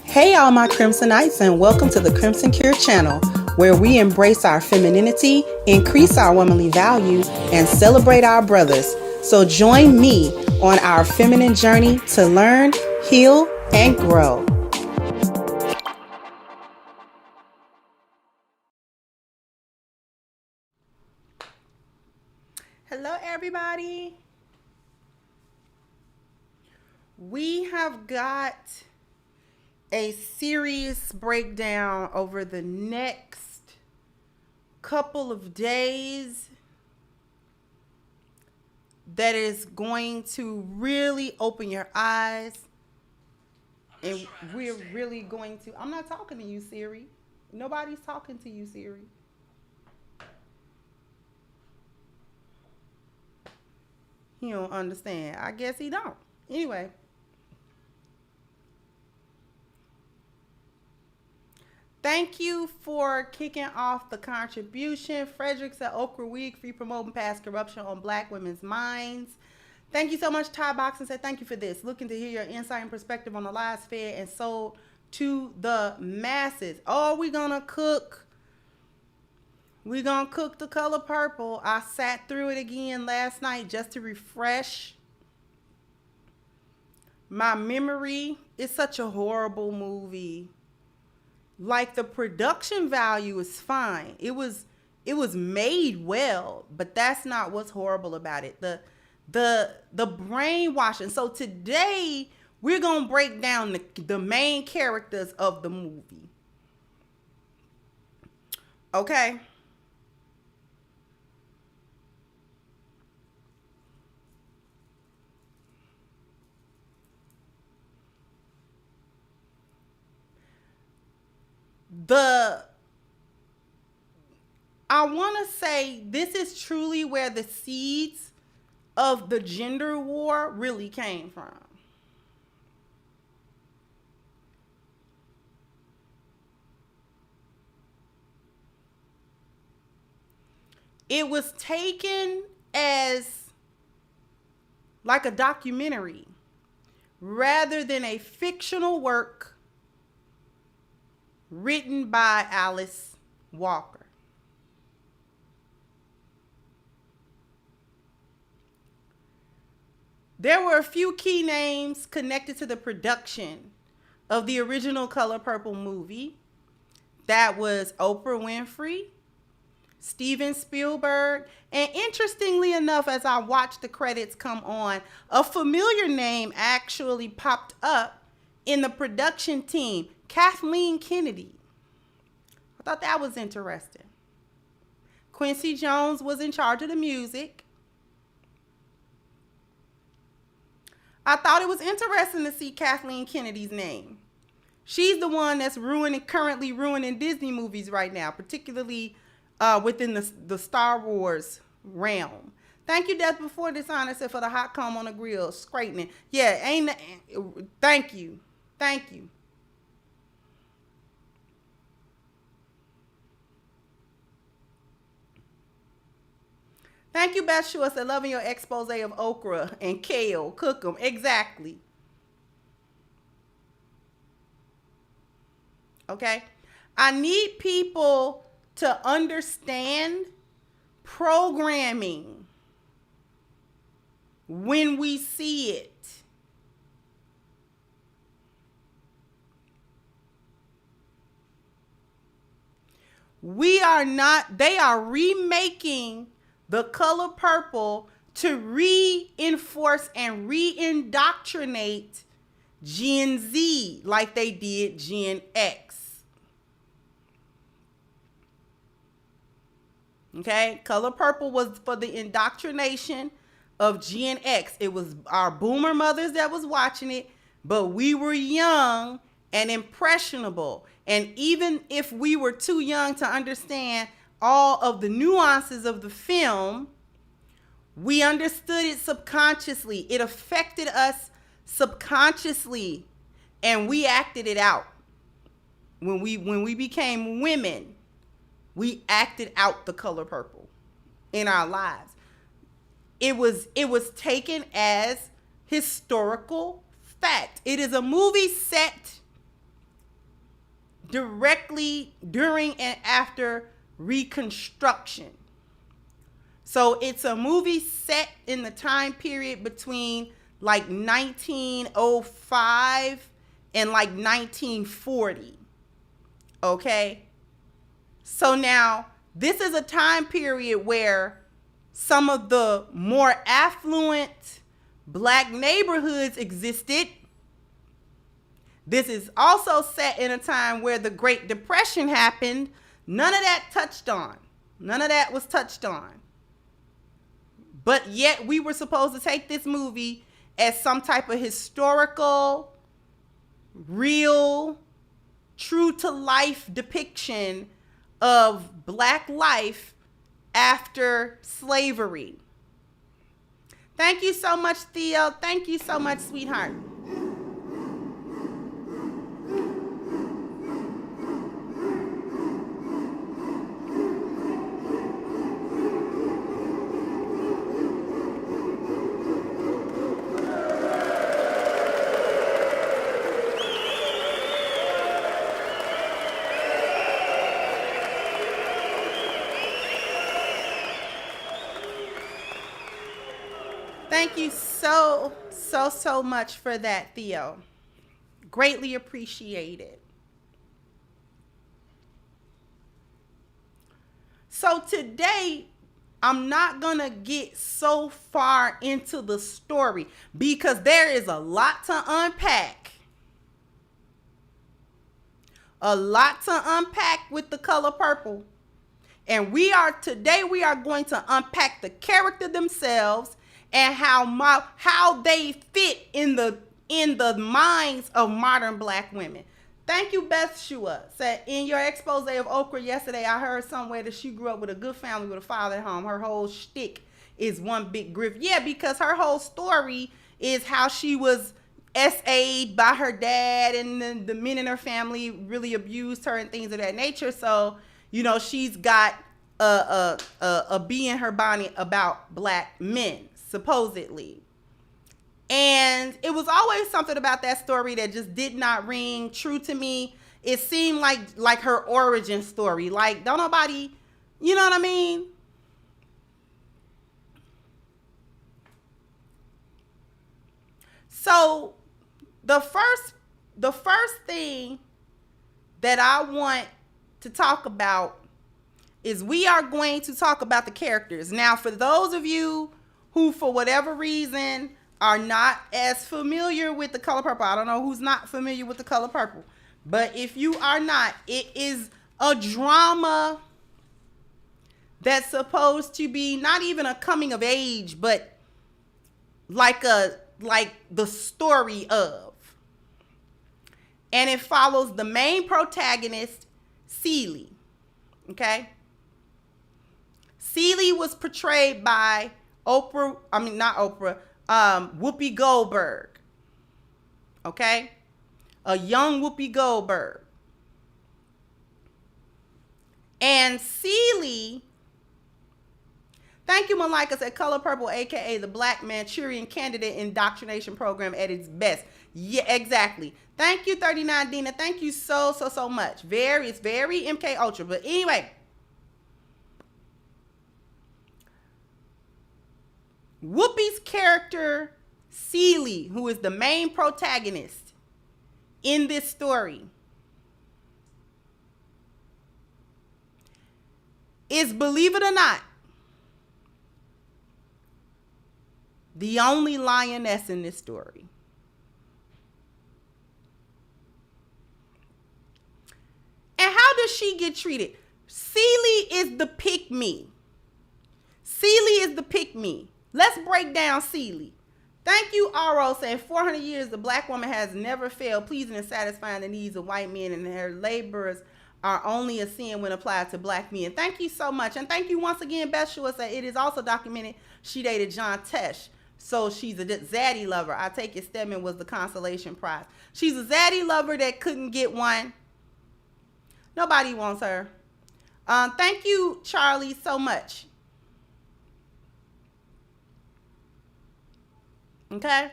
Hey all my Crimsonites, and welcome to the Crimson Cure channel, where we embrace our femininity, increase our womanly value, and celebrate our brothers. So join me on our feminine journey to learn, heal, and grow. Hello everybody. We have got a serious breakdown over the next couple of days that is going to really open your eyes, and we're really going to, I'm not talking to you, Siri. Nobody's talking to you, Siri. He don't understand. I guess he don't. Anyway. Thank you for kicking off the contribution. Fredericks at Okra Week, free promoting past corruption on Black women's minds. Thank you so much, Ty Box, and said thank you for this. Looking to hear your insight and perspective on the lies fed and sold to the masses. Oh, we're gonna cook. We're gonna cook The Color Purple. I sat through it again last night just to refresh my memory. It's such a horrible movie. Like, the production value is fine. It was made well, but that's not what's horrible about it. The brainwashing. So today we're gonna break down the main characters of the movie. Okay. I want to say this is truly where the seeds of the gender war really came from. It was taken as like a documentary rather than a fictional work written by Alice Walker. There were a few key names connected to the production of the original Color Purple movie. That was Oprah Winfrey, Steven Spielberg, and interestingly enough, as I watched the credits come on, a familiar name actually popped up in the production team, Kathleen Kennedy. I thought that was interesting. Quincy Jones was in charge of the music. I thought it was interesting to see Kathleen Kennedy's name. She's the one that's currently ruining Disney movies right now, particularly within the Star Wars realm. Thank you, Death Before Dishonest, for the hot comb on the grill, straightening. Yeah, thank you. Thank you. Thank you, Beth Shua, said loving your expose of okra and kale. Cook them. Exactly. Okay. I need people to understand programming when we see it. They are remaking The Color Purple to reinforce and re-indoctrinate Gen Z like they did Gen X. Okay? Color Purple was for the indoctrination of Gen X. It was our boomer mothers that was watching it, but we were young and impressionable. And even if we were too young to understand all of the nuances of the film, we understood it subconsciously. It affected us subconsciously, and we acted it out. When we became women, we acted out The Color Purple in our lives. It was taken as historical fact. It is a movie set directly during and after Reconstruction. So it's a movie set in the time period between like 1905 and like 1940. Okay? So now, this is a time period where some of the more affluent black neighborhoods existed. This is also set in a time where the Great Depression happened. None of that touched on. None of that was touched on. But yet we were supposed to take this movie as some type of historical, real, true to life depiction of black life after slavery. Thank you so much, Theo. Thank you so much, sweetheart. Thank you so much for that, Theo. Greatly appreciated. So today, I'm not going to get so far into the story because there is a lot to unpack. A lot to unpack with The Color Purple. And today we are going to unpack the character themselves and how they fit in the minds of modern black women. Thank you, Beth Shua. Said, in your expose of Okra yesterday, I heard somewhere that she grew up with a good family with a father at home. Her whole shtick is one big grift. Yeah, because her whole story is how she was SA'd by her dad and the men in her family really abused her and things of that nature. So, she's got a bee in her bonnet about black men, supposedly. And it was always something about that story that just did not ring true to me. It seemed like her origin story. Like, don't nobody, you know what I mean? So the first thing that I want to talk about is we are going to talk about the characters. Now, for those of you who, for whatever reason, are not as familiar with The Color Purple. I don't know who's not familiar with The Color Purple. But if you are not, it is a drama that's supposed to be not even a coming of age, but like the story of. And it follows the main protagonist, Celie. Okay? Celie was portrayed by Whoopi Goldberg. Okay? A young Whoopi Goldberg. And Celie, thank you, Malika, said Color Purple, aka the Black Manchurian Candidate Indoctrination Program at its best. Yeah, exactly. Thank you, 39 Dina. Thank you so much. It's very MK Ultra. But anyway, Whoopi's character, Celie, who is the main protagonist in this story, is, believe it or not, the only lioness in this story. And how does she get treated? Celie is the pick-me. Celie is the pick-me. Let's break down Celie. Thank you, Aro, saying 400 years the black woman has never failed pleasing and satisfying the needs of white men, and her labors are only a sin when applied to black men. Thank you so much. And thank you once again, Beth Shua, said it is also documented she dated John Tesh. So she's a zaddy lover. I take it Stedman was the consolation prize. She's a zaddy lover that couldn't get one. Nobody wants her. Thank you, Charlie, so much. Okay?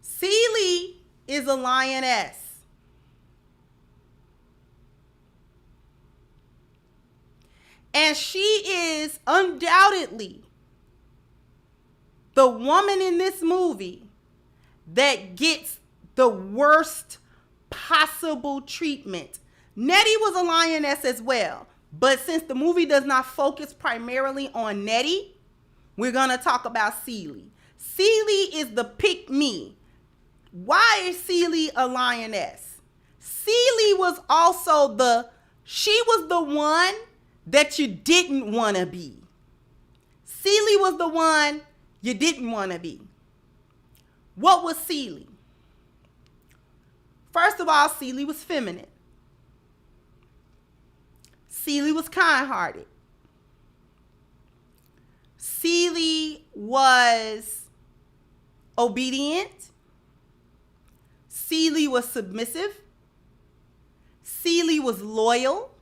Celie is a lioness. And she is undoubtedly the woman in this movie that gets the worst possible treatment. Nettie was a lioness as well. But since the movie does not focus primarily on Nettie, we're going to talk about Celie. Celie is the pick-me. Why is Celie a lioness? Celie was also she was the one that you didn't want to be. Celie was the one you didn't want to be. What was Celie? First of all, Celie was feminine. Celie was kind-hearted. Celie was obedient. Celie was submissive. Celie was loyal.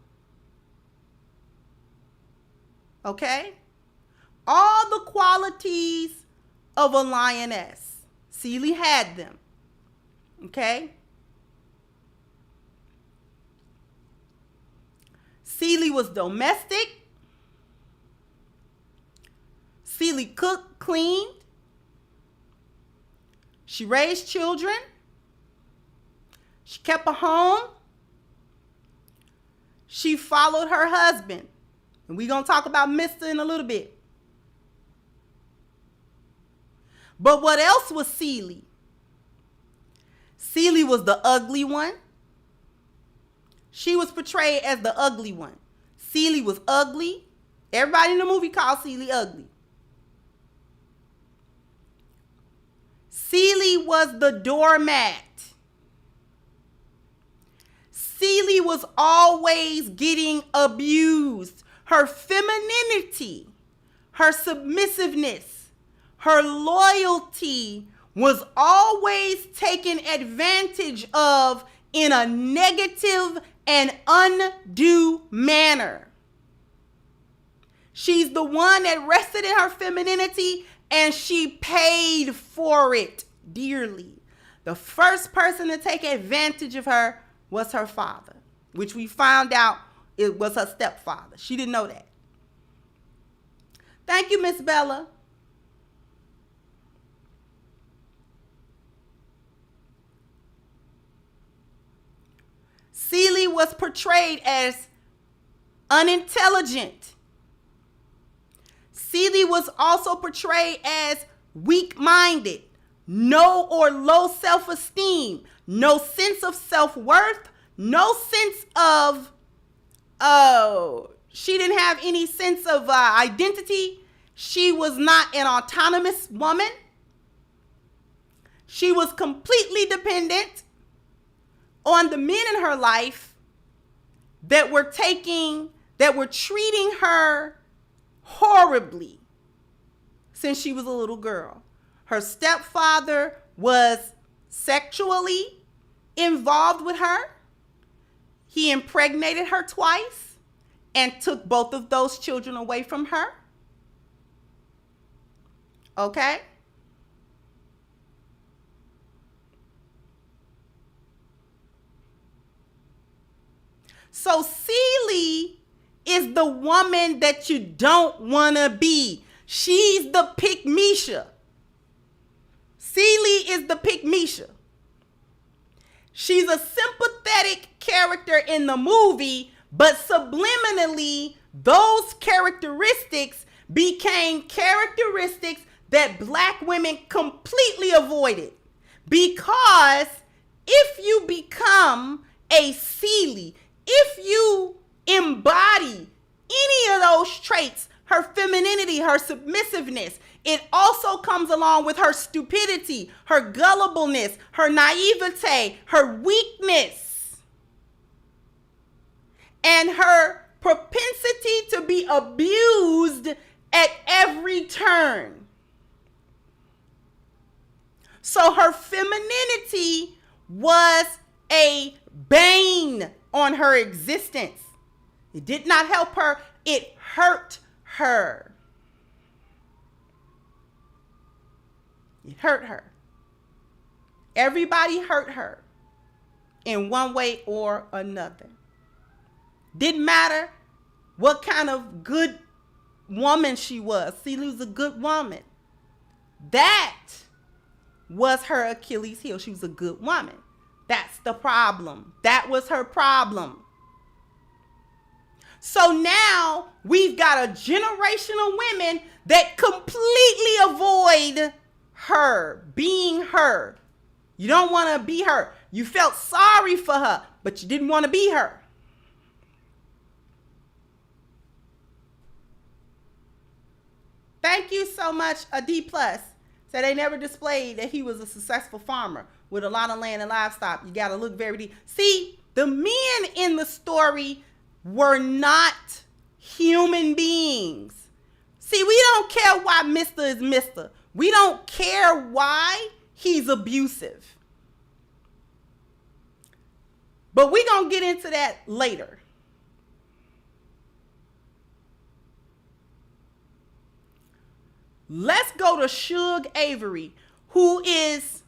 Okay? All the qualities of a lioness. Celie had them. Okay? Celie was domestic. Celie cooked, cleaned. She raised children. She kept a home. She followed her husband. And we're going to talk about Mr. in a little bit. But what else was Celie? Celie was the ugly one. She was portrayed as the ugly one. Celie was ugly. Everybody in the movie called Celie ugly. Celie was the doormat. Celie was always getting abused. Her femininity, her submissiveness, her loyalty was always taken advantage of in a negative and undue manner. She's the one that rested in her femininity, and she paid for it dearly. The first person to take advantage of her was her father, which we found out it was her stepfather. She didn't know that. Thank you, Miss Bella. Celie was portrayed as unintelligent. Celie was also portrayed as weak-minded, no or low self-esteem, no sense of self-worth, no sense of, she didn't have any sense of identity. She was not an autonomous woman. She was completely dependent on the men in her life that were treating her horribly since she was a little girl. Her stepfather was sexually involved with her. He impregnated her twice and took both of those children away from her. Okay? So Celie is the woman that you don't want to be. She's the pick-Misha. Celie is the pick-Misha. She's a sympathetic character in the movie, but subliminally, those characteristics became characteristics that black women completely avoided. Because if you become a Celie, if you embody any of those traits, her femininity, her submissiveness, it also comes along with her stupidity, her gullibleness, her naivete, her weakness, and her propensity to be abused at every turn. So her femininity was a bane on her existence. It did not help her. It hurt her. It hurt her. Everybody hurt her in one way or another. Didn't matter what kind of good woman she was. Celie was a good woman. That was her Achilles heel. She was a good woman. That's the problem. That was her problem. So now we've got a generation of women that completely avoid her, being her. You don't want to be her. You felt sorry for her, but you didn't want to be her. Thank you so much, a D+. Said they never displayed that he was a successful farmer with a lot of land and livestock. You got to look very deep. See, the men in the story were not human beings. See, we don't care why Mr. is Mr. We don't care why he's abusive. But we're going to get into that later. Let's go to Shug Avery, who is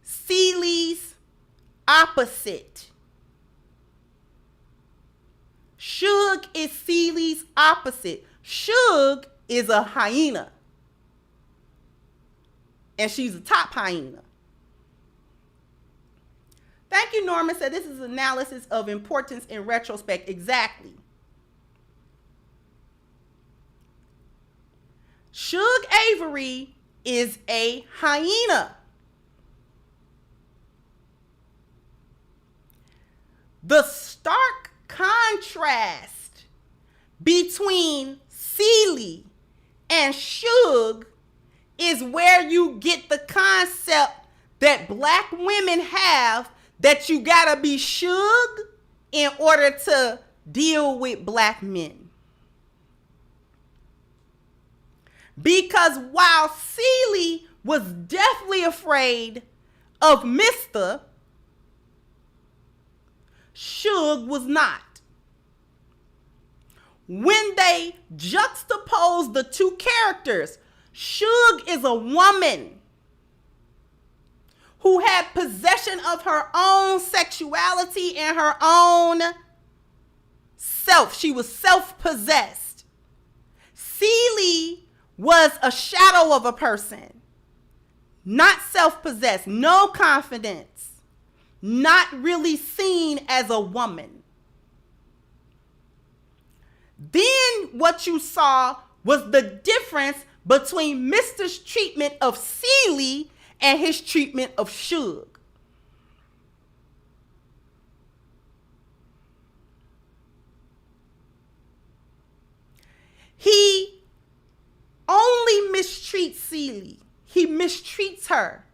Celie's opposite. Shug is Celie's opposite. Shug is a hyena. And she's a top hyena. Thank you, Norman. Said this is analysis of importance in retrospect. Exactly. Shug Avery is a hyena. The stark contrast between Celie and Shug is where you get the concept that black women have that you gotta be Shug in order to deal with black men. Because while Celie was definitely afraid of Mr., Shug was not. When they juxtapose the two characters, Shug is a woman who had possession of her own sexuality and her own self. She was self-possessed. Celie was a shadow of a person, not self-possessed, no confidence, not really seen as a woman. Then what you saw was the difference between Mr.'s treatment of Celie and his treatment of Shug. He only mistreats Celie. He mistreats her.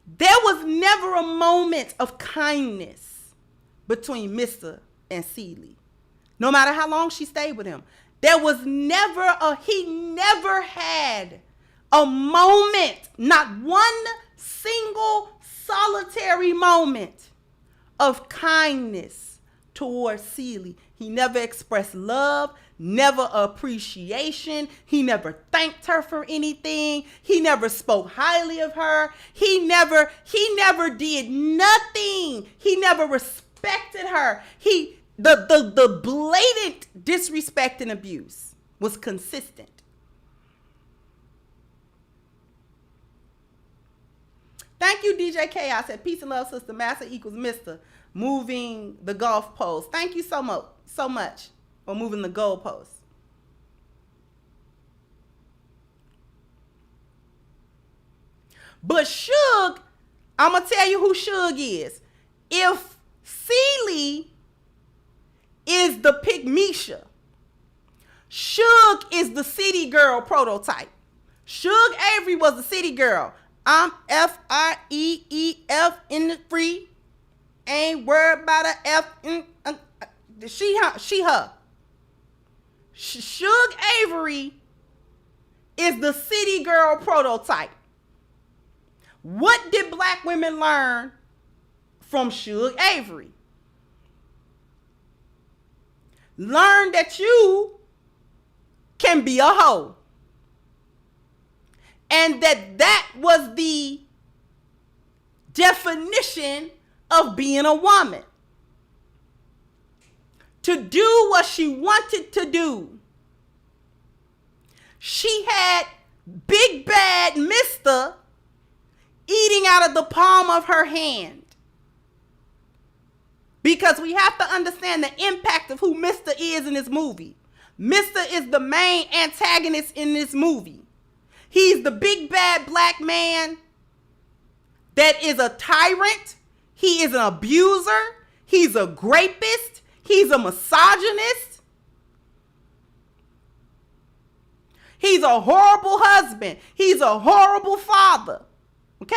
There was never a moment of kindness between Mr. and Celie. No matter how long she stayed with him. There was he never had a moment, not one single solitary moment of kindness towards Celie. He never expressed love, never appreciation. He never thanked her for anything. He never spoke highly of her. He never did nothing. He never respected her. The blatant disrespect and abuse was consistent. Thank you, DJ Chaos. Said peace and love, sister. Master equals Mr. Moving the golf post. Thank you so much for moving the goalpost. But Shug, I'm going to tell you who Shug is. If Celie is the Pygmisha, Shug is the city girl prototype. Shug Avery was the city girl. I'm F-I-E-E-F in the free. Ain't worried about a F. She, her. Shug Avery is the city girl prototype. What did black women learn from Shug Avery? Learn that you can be a hoe. And that was the definition of being a woman. To do what she wanted to do. She had Big Bad Mister eating out of the palm of her hand. Because we have to understand the impact of who Mister is in this movie. Mister is the main antagonist in this movie. He's the big bad black man that is a tyrant. He is an abuser. He's a rapist. He's a misogynist. He's a horrible husband. He's a horrible father. Okay?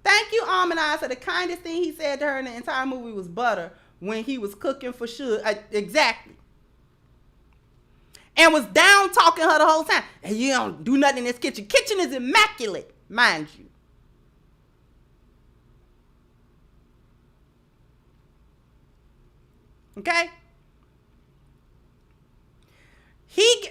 Thank you, Amina. So the kindest thing he said to her in the entire movie was butter when he was cooking for Suge. Exactly. And was down talking her the whole time. And you don't do nothing in this kitchen. Kitchen is immaculate, mind you. Okay?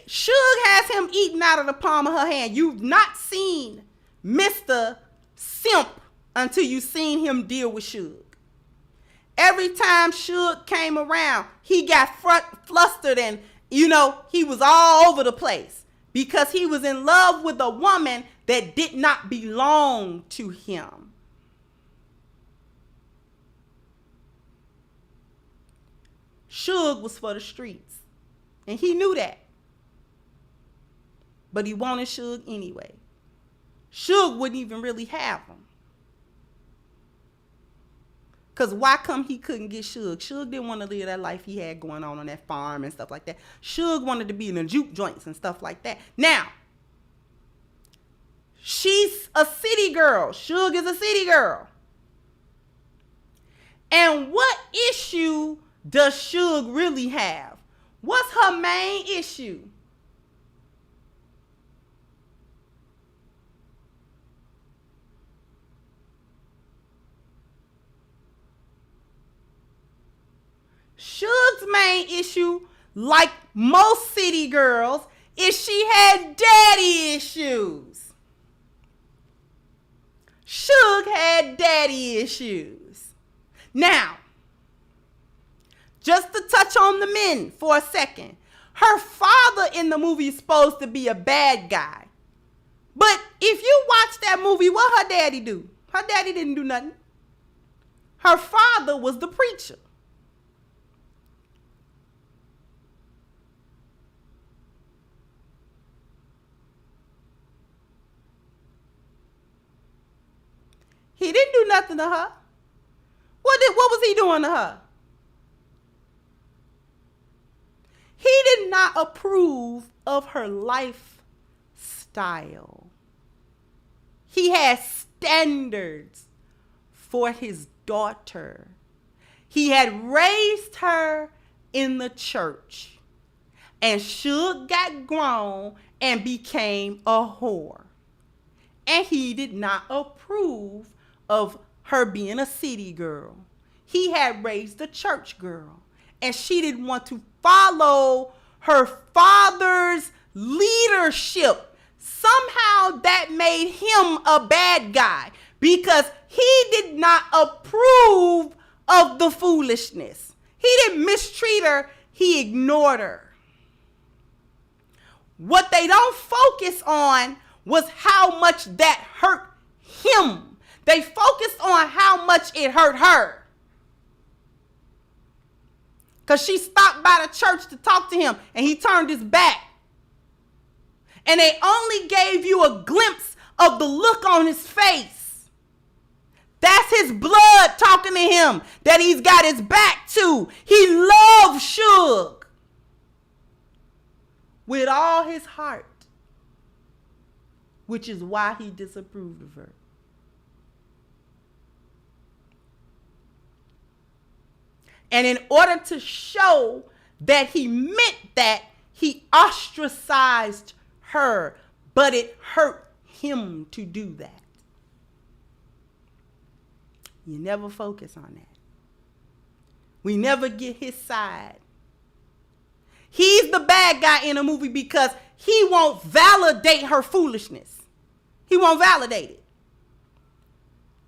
Suge has him eating out of the palm of her hand. You've not seen Mr. Simp until you've seen him deal with Suge. Every time Suge came around, he got flustered and, he was all over the place because he was in love with a woman that did not belong to him. Suge was for the streets, and he knew that. But he wanted Suge anyway. Suge wouldn't even really have him. Because why come he couldn't get Suge? Suge didn't want to live that life he had going on that farm and stuff like that. Suge wanted to be in the juke joints and stuff like that. Now, she's a city girl. Suge is a city girl. And what issue does Suge really have? What's her main issue? Suge's main issue, like most city girls, is she had daddy issues. Suge had daddy issues. Now, just to touch on the men for a second, her father in the movie is supposed to be a bad guy. But if you watch that movie, what her daddy do? Her daddy didn't do nothing. Her father was the preacher. He didn't do nothing to her. What was he doing to her? He did not approve of her lifestyle. He had standards for his daughter. He had raised her in the church. And Suge got grown and became a whore. And he did not approve of her being a city girl. He had raised a church girl. And she didn't want to follow her father's leadership. Somehow that made him a bad guy because he did not approve of the foolishness. He didn't mistreat her. He ignored her. What they don't focus on was how much that hurt him. They focused on how much it hurt her. Because she stopped by the church to talk to him and he turned his back. And they only gave you a glimpse of the look on his face. That's his blood talking to him that he's got his back to. He loves Suge with all his heart, which is why he disapproved of her. And in order to show that he meant that, he ostracized her. But it hurt him to do that. You never focus on that. We never get his side. He's the bad guy in a movie because he won't validate her foolishness. He won't validate it.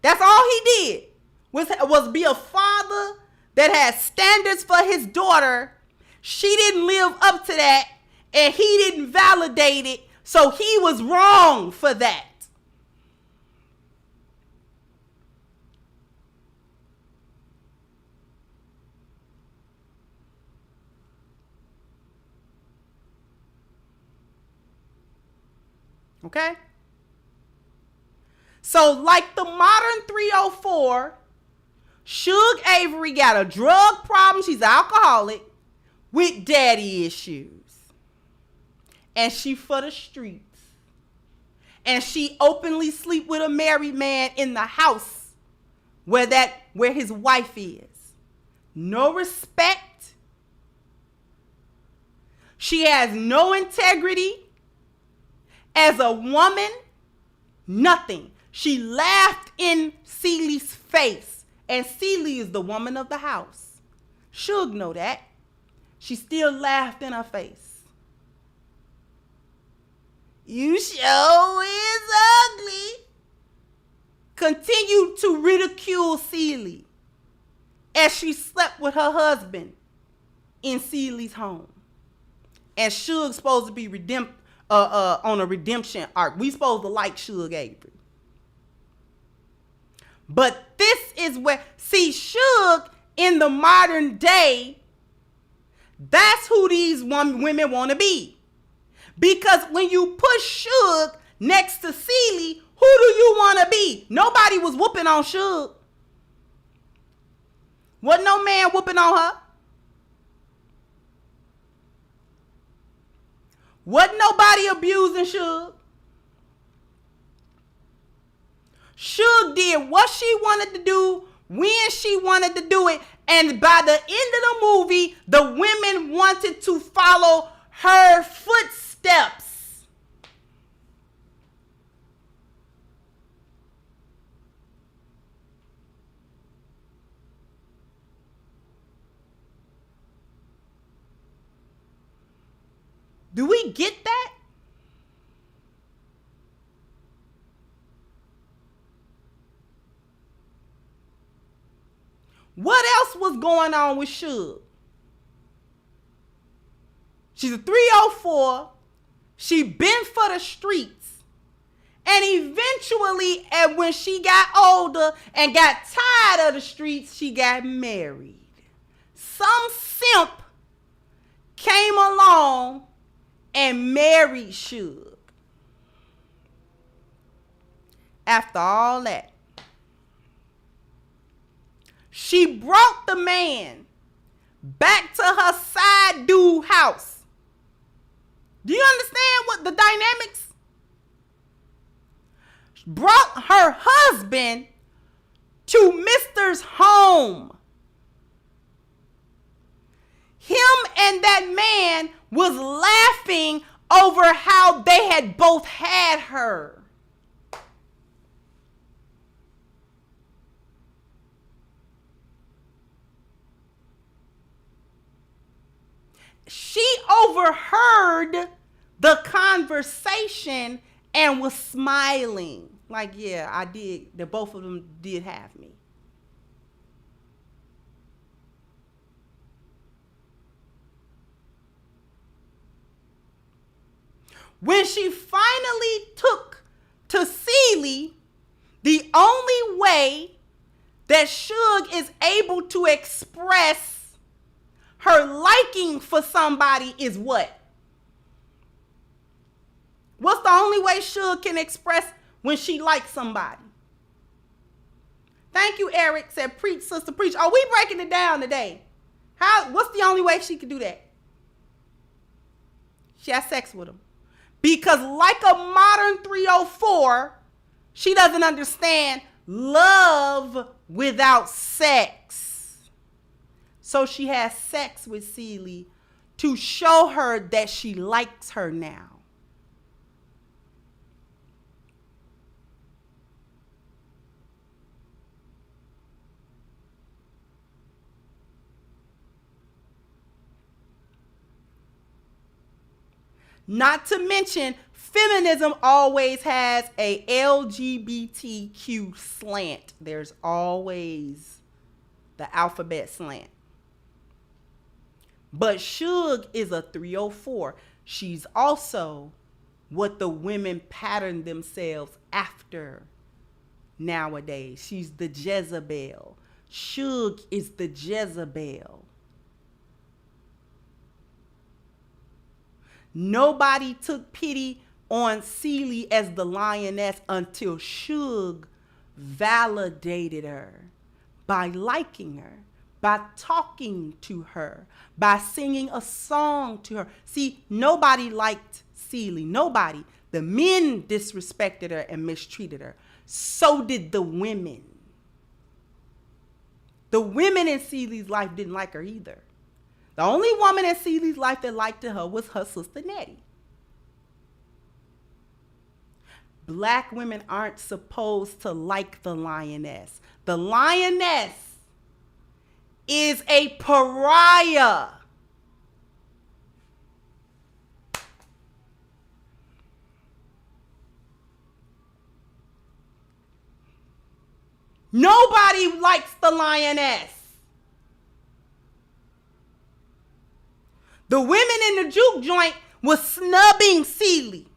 That's all he did was be a father that had standards for his daughter. She didn't live up to that, and he didn't validate it, so he was wrong for that. Okay? So like the modern 304, Suge Avery got a drug problem. She's an alcoholic with daddy issues. And she for the streets. And she openly sleep with a married man in the house where his wife is. No respect. She has no integrity. As a woman, nothing. She laughed in Celie's face. And Celie is the woman of the house. Suge know that. She still laughed in her face. You sure is ugly. Continued to ridicule Celie as she slept with her husband in Celie's home. And Suge's supposed to be on a redemption arc. We supposed to like Suge Avery. But this is where, see, Suge in the modern day, that's who these women want to be. Because when you put Suge next to Celie, who do you want to be? Nobody was whooping on Suge. Wasn't no man whooping on her. Wasn't nobody abusing Suge. Suge did what she wanted to do, when she wanted to do it, and by the end of the movie, the women wanted to follow her footsteps. Do we get that? What else was going on with Suge? She's a 304. She been for the streets. And eventually, and when she got older and got tired of the streets, she got married. Some simp came along and married Suge. After all that, she brought the man back to her side dude house. Do you understand what the dynamics? Brought her husband to Mr's home. Him and that man was laughing over how they had both had her. She overheard the conversation and was smiling. Like, yeah, I did. The both of them did have me. When she finally took to Celie, the only way that Suge is able to express her liking for somebody is what? What's the only way Suge can express when she likes somebody? Thank you, Eric. Said, preach, sister, preach. Are we breaking it down today? What's the only way she could do that? She has sex with him. Because like a modern 304, she doesn't understand love without sex. So she has sex with Celie to show her that she likes her now. Not to mention Feminism always has a LGBTQ slant. There's always the alphabet slant. But Suge is a 304. She's also what the women pattern themselves after nowadays. She's the Jezebel. Suge is the Jezebel. Nobody took pity on Celie as the lioness until Suge validated her by liking her, by talking to her, by singing a song to her. See, nobody liked Celie. Nobody. The men disrespected her and mistreated her. So did the women. The women in Celie's life didn't like her either. The only woman in Celie's life that liked her was her sister Nettie. Black women aren't supposed to like the lioness. The lioness is a pariah. Nobody likes the lioness. The women in the juke joint was snubbing Celie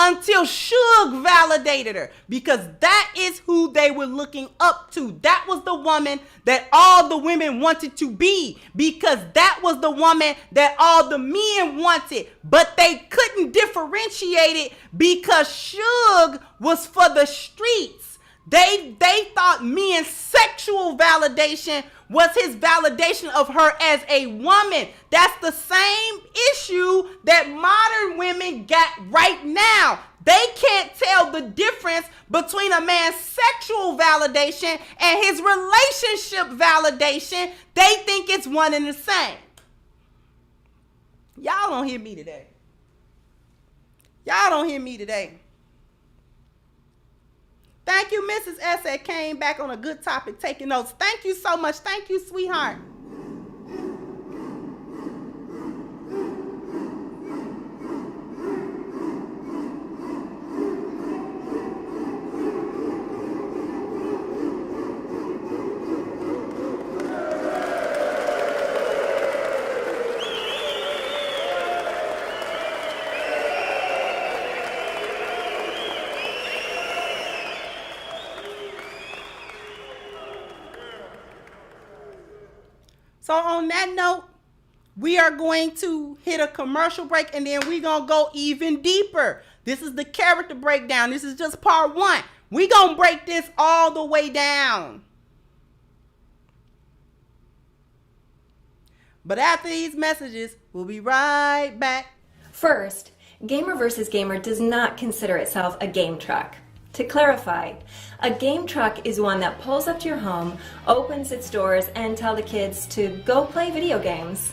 until Suge validated her, because that is who they were looking up to. That was the woman that all the women wanted to be, because that was the woman that all the men wanted, but they couldn't differentiate it because Suge was for the streets. They thought men's sexual validation was his validation of her as a woman. That's the same issue that modern women got right now. They can't tell the difference between a man's sexual validation and his relationship validation. They think it's one and the same. Y'all don't hear me today. Y'all don't hear me today. Thank you, Mrs. S. that came back on a good topic, taking notes. Thank you so much. Thank you, sweetheart. So on that note, we are going to hit a commercial break, and then we're going to go even deeper. This is the character breakdown. This is just part one. We're going to break this all the way down. But after these messages, we'll be right back. First, Gamer vs. Gamer does not consider itself a game truck. To clarify, a game truck is one that pulls up to your home, opens its doors, and tells the kids to go play video games.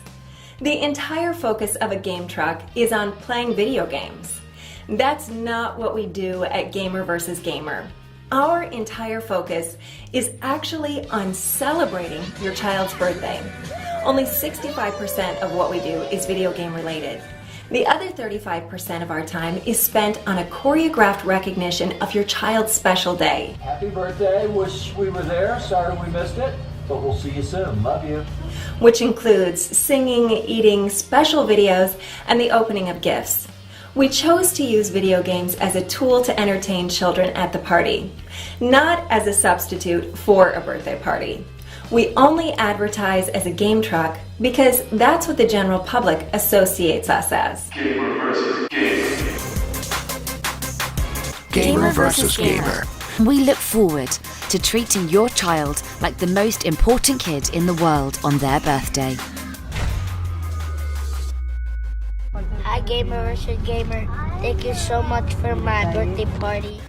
The entire focus of a game truck is on playing video games. That's not what we do at Gamer vs. Gamer. Our entire focus is actually on celebrating your child's birthday. Only 65% of what we do is video game related. The other 35% of our time is spent on a choreographed recognition of your child's special day. Happy birthday. Wish we were there. Sorry we missed it, but we'll see you soon. Love you. Which includes singing, eating, special videos, and the opening of gifts. We chose to use video games as a tool to entertain children at the party, not as a substitute for a birthday party. We only advertise as a game truck because that's what the general public associates us as. Gamer versus gamer. Gamer versus Gamer. We look forward to treating your child like the most important kid in the world on their birthday. Hi, Gamer versus Gamer. Thank you so much for my birthday party.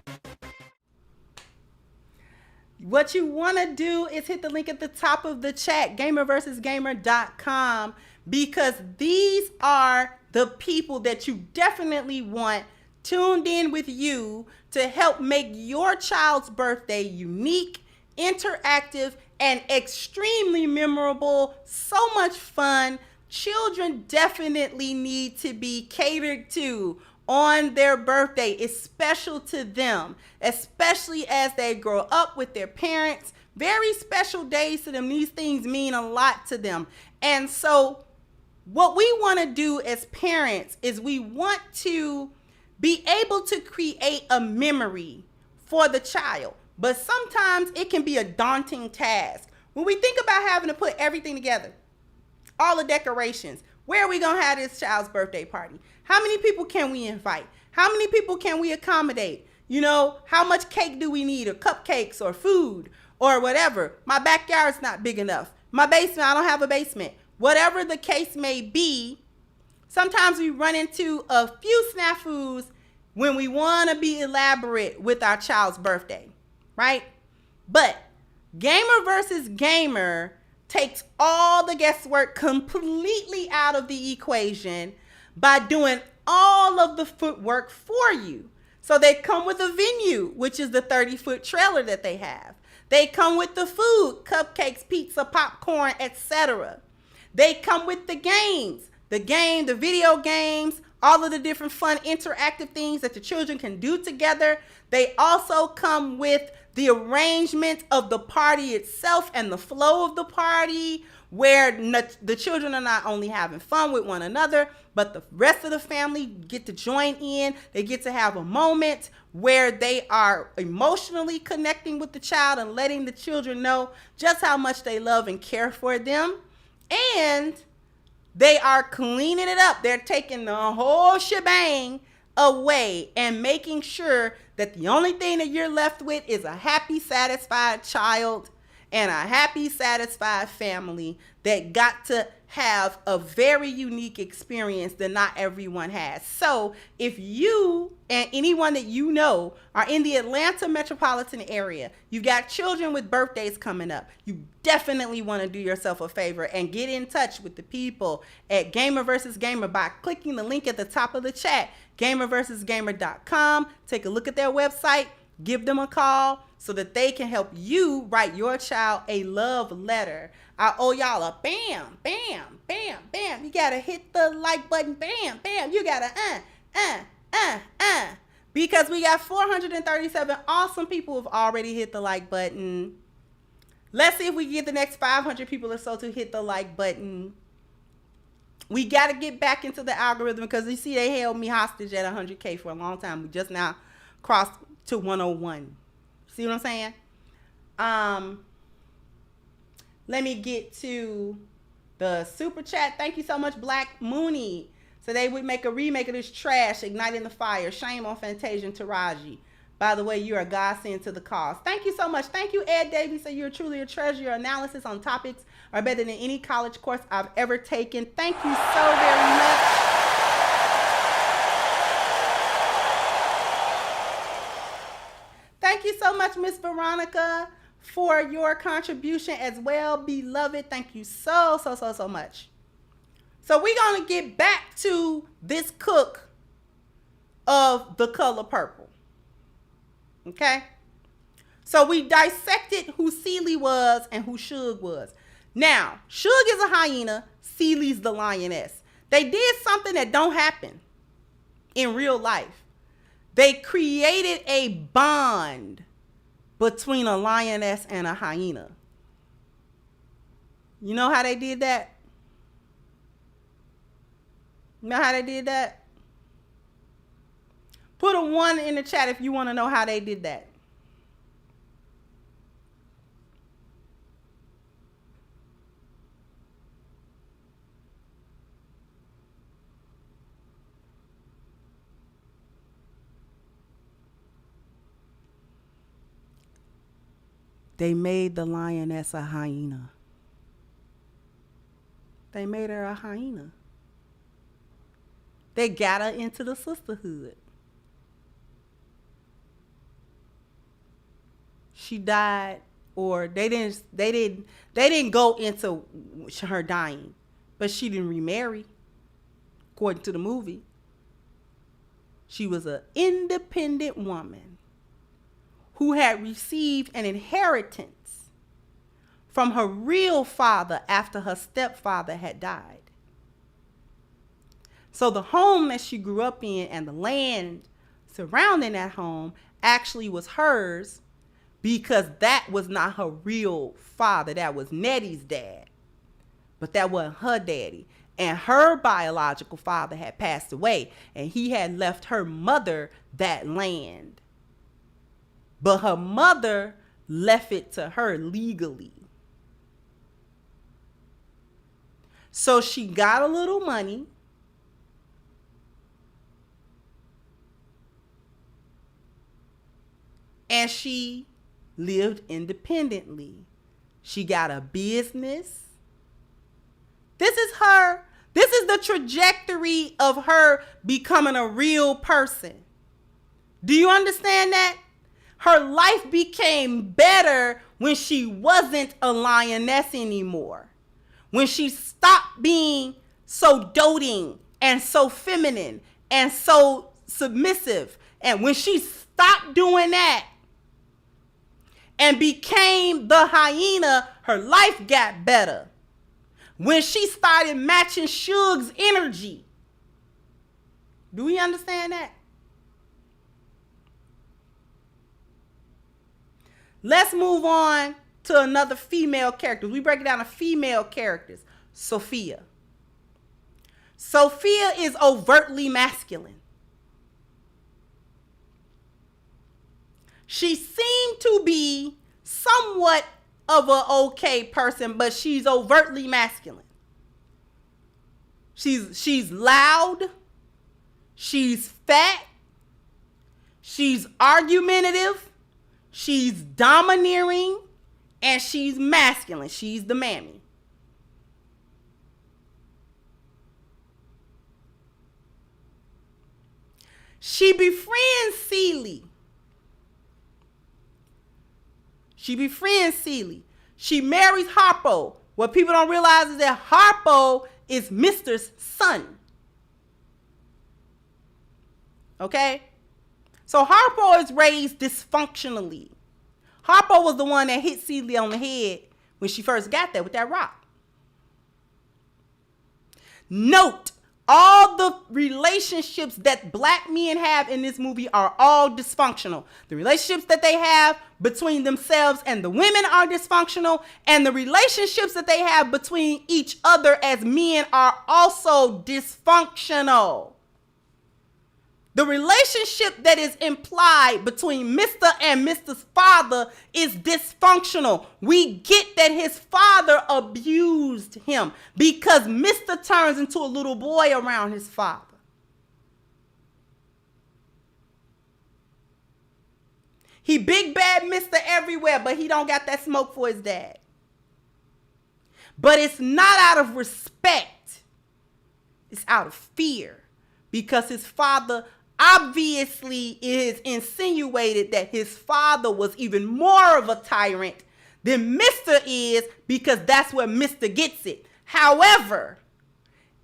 What you want to do is hit the link at the top of the chat, gamerversusgamer.com, because these are the people that you definitely want tuned in with you to help make your child's birthday unique, interactive, and extremely memorable. So much fun. Children definitely need to be catered to on their birthday is special to them, especially as they grow up with their parents. Very special days to them. These things mean a lot to them. And so what we want to do as parents is we want to be able to create a memory for the child. But sometimes it can be a daunting task. When we think about having to put everything together, all the decorations, where are we going to have this child's birthday party? How many people can we invite? How many people can we accommodate? You know, how much cake do we need, or cupcakes, or food, or whatever? My backyard's not big enough. My basement, I don't have a basement. Whatever the case may be, sometimes we run into a few snafus when we want to be elaborate with our child's birthday, right? But gamer versus gamer takes all the guesswork completely out of the equation by doing all of the footwork for you. So they come with a venue, which is the 30-foot trailer that they have. They come with the food, cupcakes, pizza, popcorn, etc. They come with the games, the video games, all of the different fun interactive things that the children can do together. They also come with the arrangement of the party itself and the flow of the party, where the children are not only having fun with one another, but the rest of the family get to join in. They get to have a moment where they are emotionally connecting with the child and letting the children know just how much they love and care for them. And they are cleaning it up. They're taking the whole shebang away and making sure that the only thing that you're left with is a happy, satisfied child and a happy, satisfied family that got to have a very unique experience that not everyone has. So if you and anyone that you know are in the Atlanta metropolitan area, you got children with birthdays coming up, you definitely want to do yourself a favor and get in touch with the people at Gamer vs. Gamer by clicking the link at the top of the chat, gamervsgamer.com. Take a look at their website, give them a call so that they can help you write your child a love letter. I owe y'all a bam, bam, bam, bam. You gotta hit the like button, bam, bam. You gotta because we got 437 awesome people who've already hit the like button. Let's see if we can get the next 500 people or so to hit the like button. We got to get back into the algorithm because you see they held me hostage at 100K for a long time. We just now crossed to 101. See what I'm saying? Let me get to the super chat. Thank you so much, Black Mooney. So they would make a remake of this trash, Igniting the Fire. Shame on Fantasia and Taraji. By the way, you're a godsend to the cause. Thank you so much. Thank you, Ed Davies. So you're truly a treasure. Your analysis on topics are better than any college course I've ever taken. Thank you so very much. Thank you so much, Miss Veronica, for your contribution as well. Beloved, thank you so much. So we're going to get back to this cook of The Color Purple. Okay? So we dissected who Celie was and who Suge was. Now, Suge is a hyena, Celie's the lioness. They did something that don't happen in real life. They created a bond between a lioness and a hyena. You know how they did that? You know how they did that? Put a 1 in the chat if you want to know how they did that. They made the lioness a hyena. They made her a hyena. They got her into the sisterhood. She died, or they didn't go into her dying, but she didn't remarry, according to the movie. She was an independent woman who had received an inheritance from her real father after her stepfather had died. So the home that she grew up in and the land surrounding that home actually was hers because that was not her real father. That was Nettie's dad. But that wasn't her daddy. And her biological father had passed away, and he had left her mother that land. But her mother left it to her legally. So she got a little money. And she lived independently. She got a business. This is her. This is the trajectory of her becoming a real person. Do you understand that? Her life became better when she wasn't a lioness anymore. When she stopped being so doting and so feminine and so submissive. And when she stopped doing that and became the hyena, her life got better. When she started matching Suge's energy. Do we understand that? Let's move on to another female character. We break it down to female characters. Sophia. Sophia is overtly masculine. She seemed to be somewhat of an okay person, but she's overtly masculine. She's loud. She's fat. She's argumentative. She's domineering. And she's masculine. She's the mammy. She befriends Celie. She marries Harpo. What people don't realize is that Harpo is Mr.'s son. Okay? So Harpo is raised dysfunctionally. Harpo was the one that hit Celie on the head when she first got there with that rock. Note, all the relationships that black men have in this movie are all dysfunctional. The relationships that they have between themselves and the women are dysfunctional, and the relationships that they have between each other as men are also dysfunctional. The relationship that is implied between Mr. and Mr.'s father is dysfunctional. We get that his father abused him because Mr. turns into a little boy around his father. He big bad Mr. everywhere, but he don't got that smoke for his dad. But it's not out of respect. It's out of fear because his father obviously is insinuated that his father was even more of a tyrant than Mr. is because that's where Mr. gets it. However,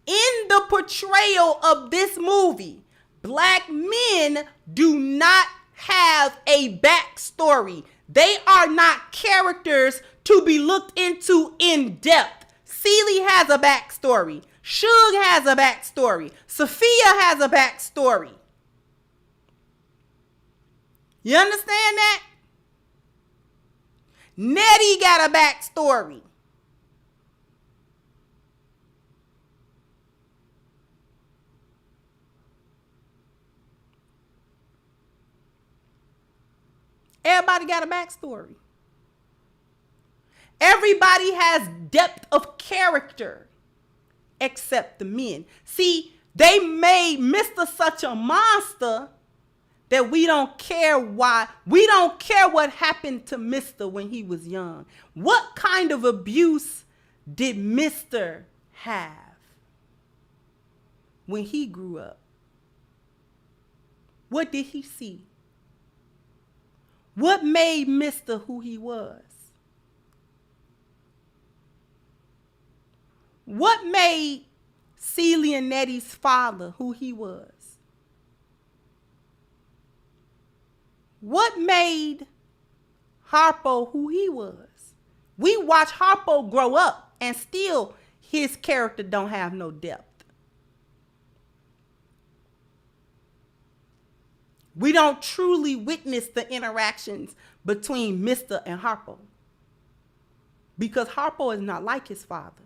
in the portrayal of this movie, black men do not have a backstory. They are not characters to be looked into in depth. Celie has a backstory. Suge has a backstory. Sophia has a backstory. You understand that? Nettie got a backstory. Everybody got a backstory. Everybody has depth of character except the men. See, they made Mr. such a monster that we don't care why. We don't care what happened to Mr. when he was young. What kind of abuse did Mr. have when he grew up? What did he see? What made Mr. who he was? What made Celie and Nettie's father who he was? What made Harpo who he was? We watch Harpo grow up and still his character don't have no depth. We don't truly witness the interactions between Mr. and Harpo. Because Harpo is not like his father.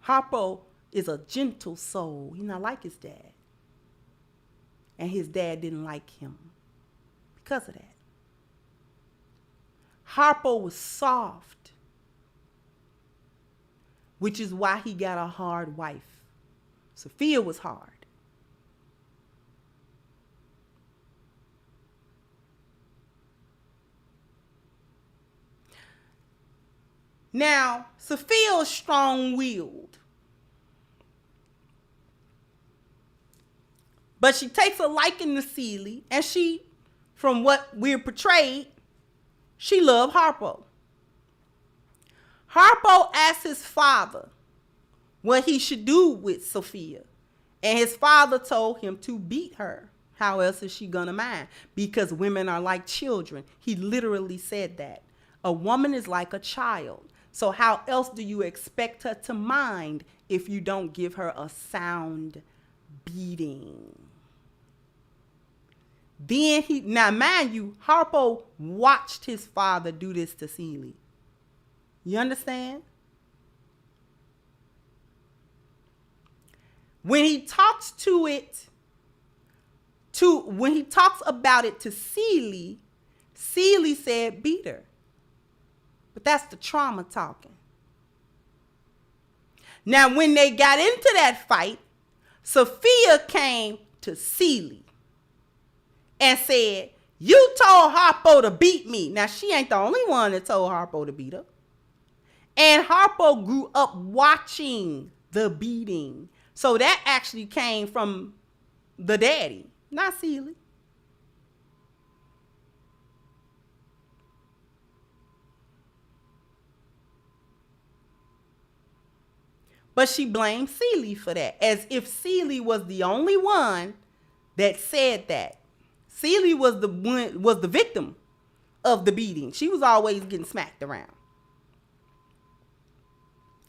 Harpo is a gentle soul. He's not like his dad. And his dad didn't like him because of that. Harpo was soft, which is why he got a hard wife. Sophia was hard. Now, Sophia is strong-willed. But she takes a liking to Celie, and she, from what we're portrayed, she loved Harpo. Harpo asked his father what he should do with Sophia. And his father told him to beat her. How else is she gonna mind? Because women are like children. He literally said that. A woman is like a child. So how else do you expect her to mind if you don't give her a sound beating? Then now mind you, Harpo watched his father do this to Celie. You understand? When he talks about it to Celie, Celie said beat her. But that's the trauma talking. Now, when they got into that fight, Sophia came to Celie and said, you told Harpo to beat me. Now, she ain't the only one that told Harpo to beat her. And Harpo grew up watching the beating. So that actually came from the daddy, not Celie. But she blamed Celie for that, as if Celie was the only one that said that. Celie was the victim of the beating. She was always getting smacked around.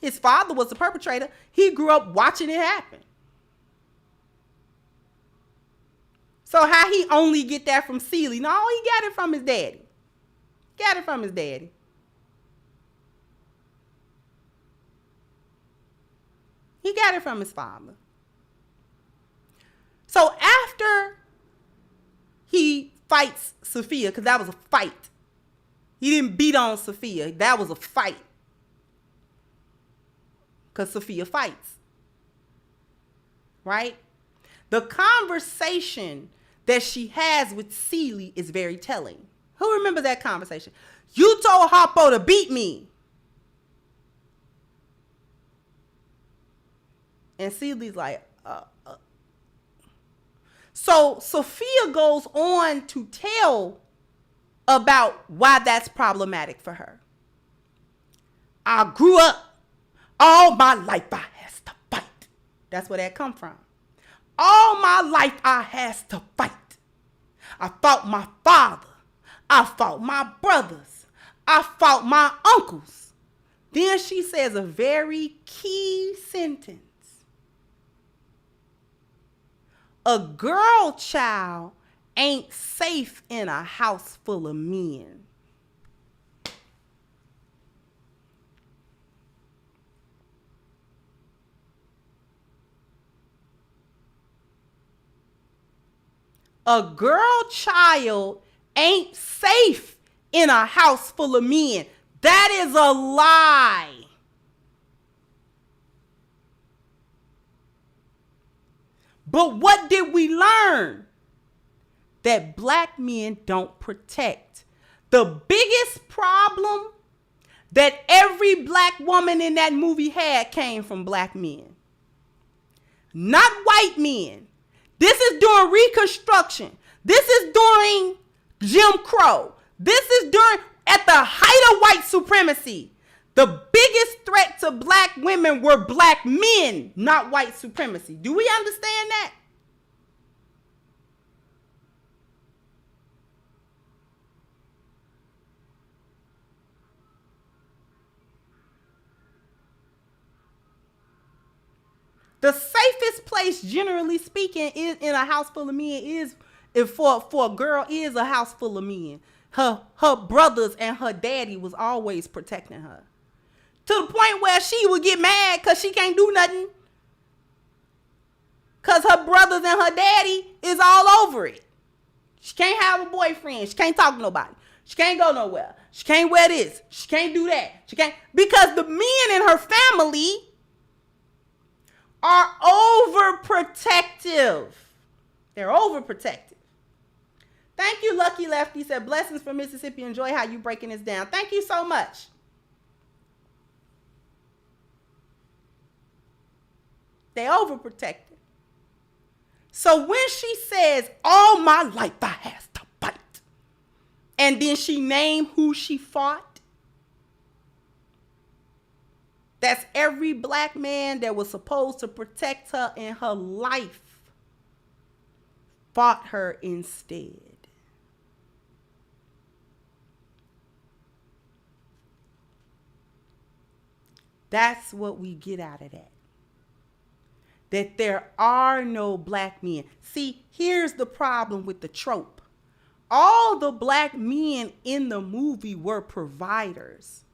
His father was the perpetrator. He grew up watching it happen. So how he only get that from Celie? No, he got it from his daddy. Got it from his daddy. He got it from his father. So after he fights Sophia, because that was a fight. He didn't beat on Sophia. That was a fight. Because Sophia fights. Right? The conversation that she has with Celie is very telling. Who remembers that conversation? You told Harpo to beat me. And Celie's like, So Sophia goes on to tell about why that's problematic for her. I grew up, all my life I has to fight. That's where that come from. All my life I has to fight. I fought my father. I fought my brothers. I fought my uncles. Then she says a very key sentence. A girl child ain't safe in a house full of men. A girl child ain't safe in a house full of men. That is a lie. But what did we learn? That black men don't protect. The biggest problem that every black woman in that movie had came from black men. Not white men. This is during Reconstruction. This is during Jim Crow. This is during, at the height of white supremacy. The biggest threat to black women were black men, not white supremacy. Do we understand that? The safest place, generally speaking, in a house full of men if for a girl is a house full of men, her brothers and her daddy was always protecting her. To the point where she would get mad because she can't do nothing. Because her brothers and her daddy is all over it. She can't have a boyfriend. She can't talk to nobody. She can't go nowhere. She can't wear this. She can't do that. She can't. Because the men in her family are overprotective. They're overprotective. Thank you, Lucky Lefty. Said, blessings from Mississippi. Enjoy how you breaking this down. Thank you so much. They overprotective. So when she says, all my life I has to fight, and then she named who she fought, that's every black man that was supposed to protect her in her life fought her instead. That's what we get out of that. That there are no black men. See, here's the problem with the trope. All the black men in the movie were providers.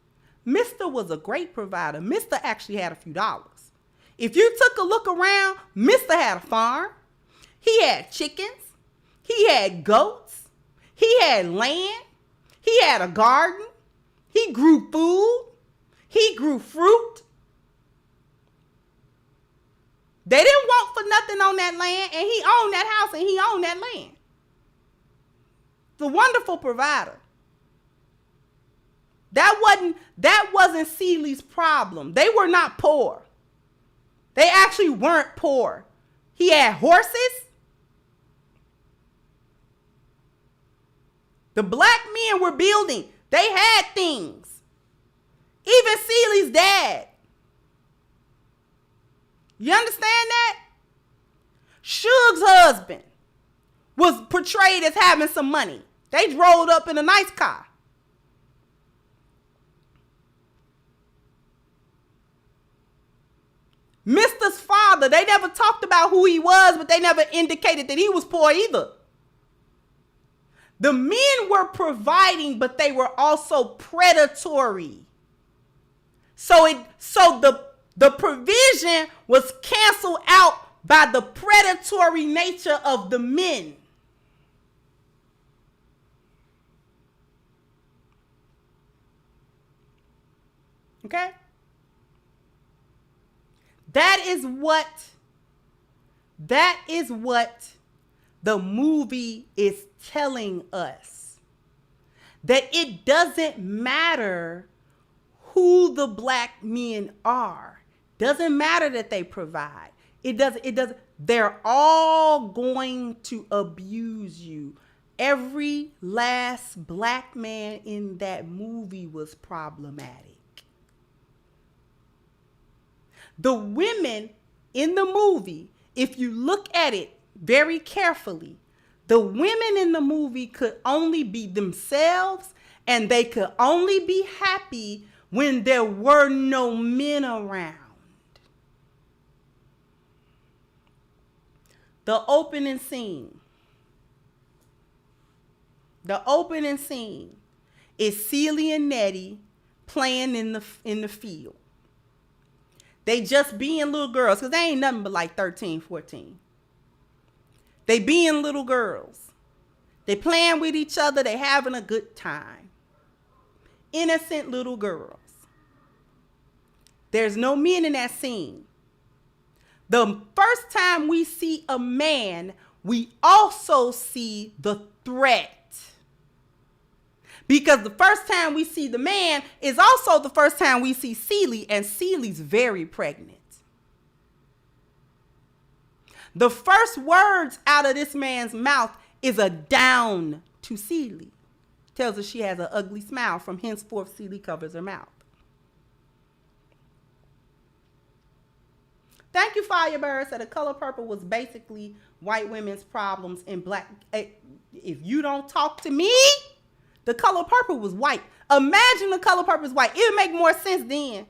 Mr. was a great provider. Mr. actually had a few dollars. If you took a look around, Mr. had a farm. He had chickens. He had goats. He had land. He had a garden. He grew food. He grew fruit. They didn't want for nothing on that land, and he owned that house and he owned that land. The wonderful provider. That wasn't Ceely's problem. They were not poor. They actually weren't poor. He had horses. The black men were building. They had things. Even Ceely's dad. You understand that? Suge's husband was portrayed as having some money. They rolled up in a nice car. Mr.'s father, they never talked about who he was, but they never indicated that he was poor either. The men were providing, but they were also predatory. So the provision was canceled out by the predatory nature of the men. Okay? That is what the movie is telling us. That it doesn't matter who the black men are. Doesn't matter that they provide. It doesn't. They're all going to abuse you. Every last black man in that movie was problematic. The women in the movie, if you look at it very carefully, the women in the movie could only be themselves, and they could only be happy when there were no men around. The opening scene. The opening scene is Ceely and Nettie playing in the field. They just being little girls, because they ain't nothing but like 13, 14. They being little girls. They playing with each other. They having a good time. Innocent little girls. There's no men in that scene. The first time we see a man, we also see the threat. Because the first time we see the man is also the first time we see Ceely, and Ceely's very pregnant. The first words out of this man's mouth is a down to Ceely. Tells us she has an ugly smile. From henceforth, Ceely covers her mouth. Thank you, Firebird. Said The Color Purple was basically white women's problems in black. If you don't talk to me, The Color Purple was white. Imagine The Color Purple is white. It would make more sense then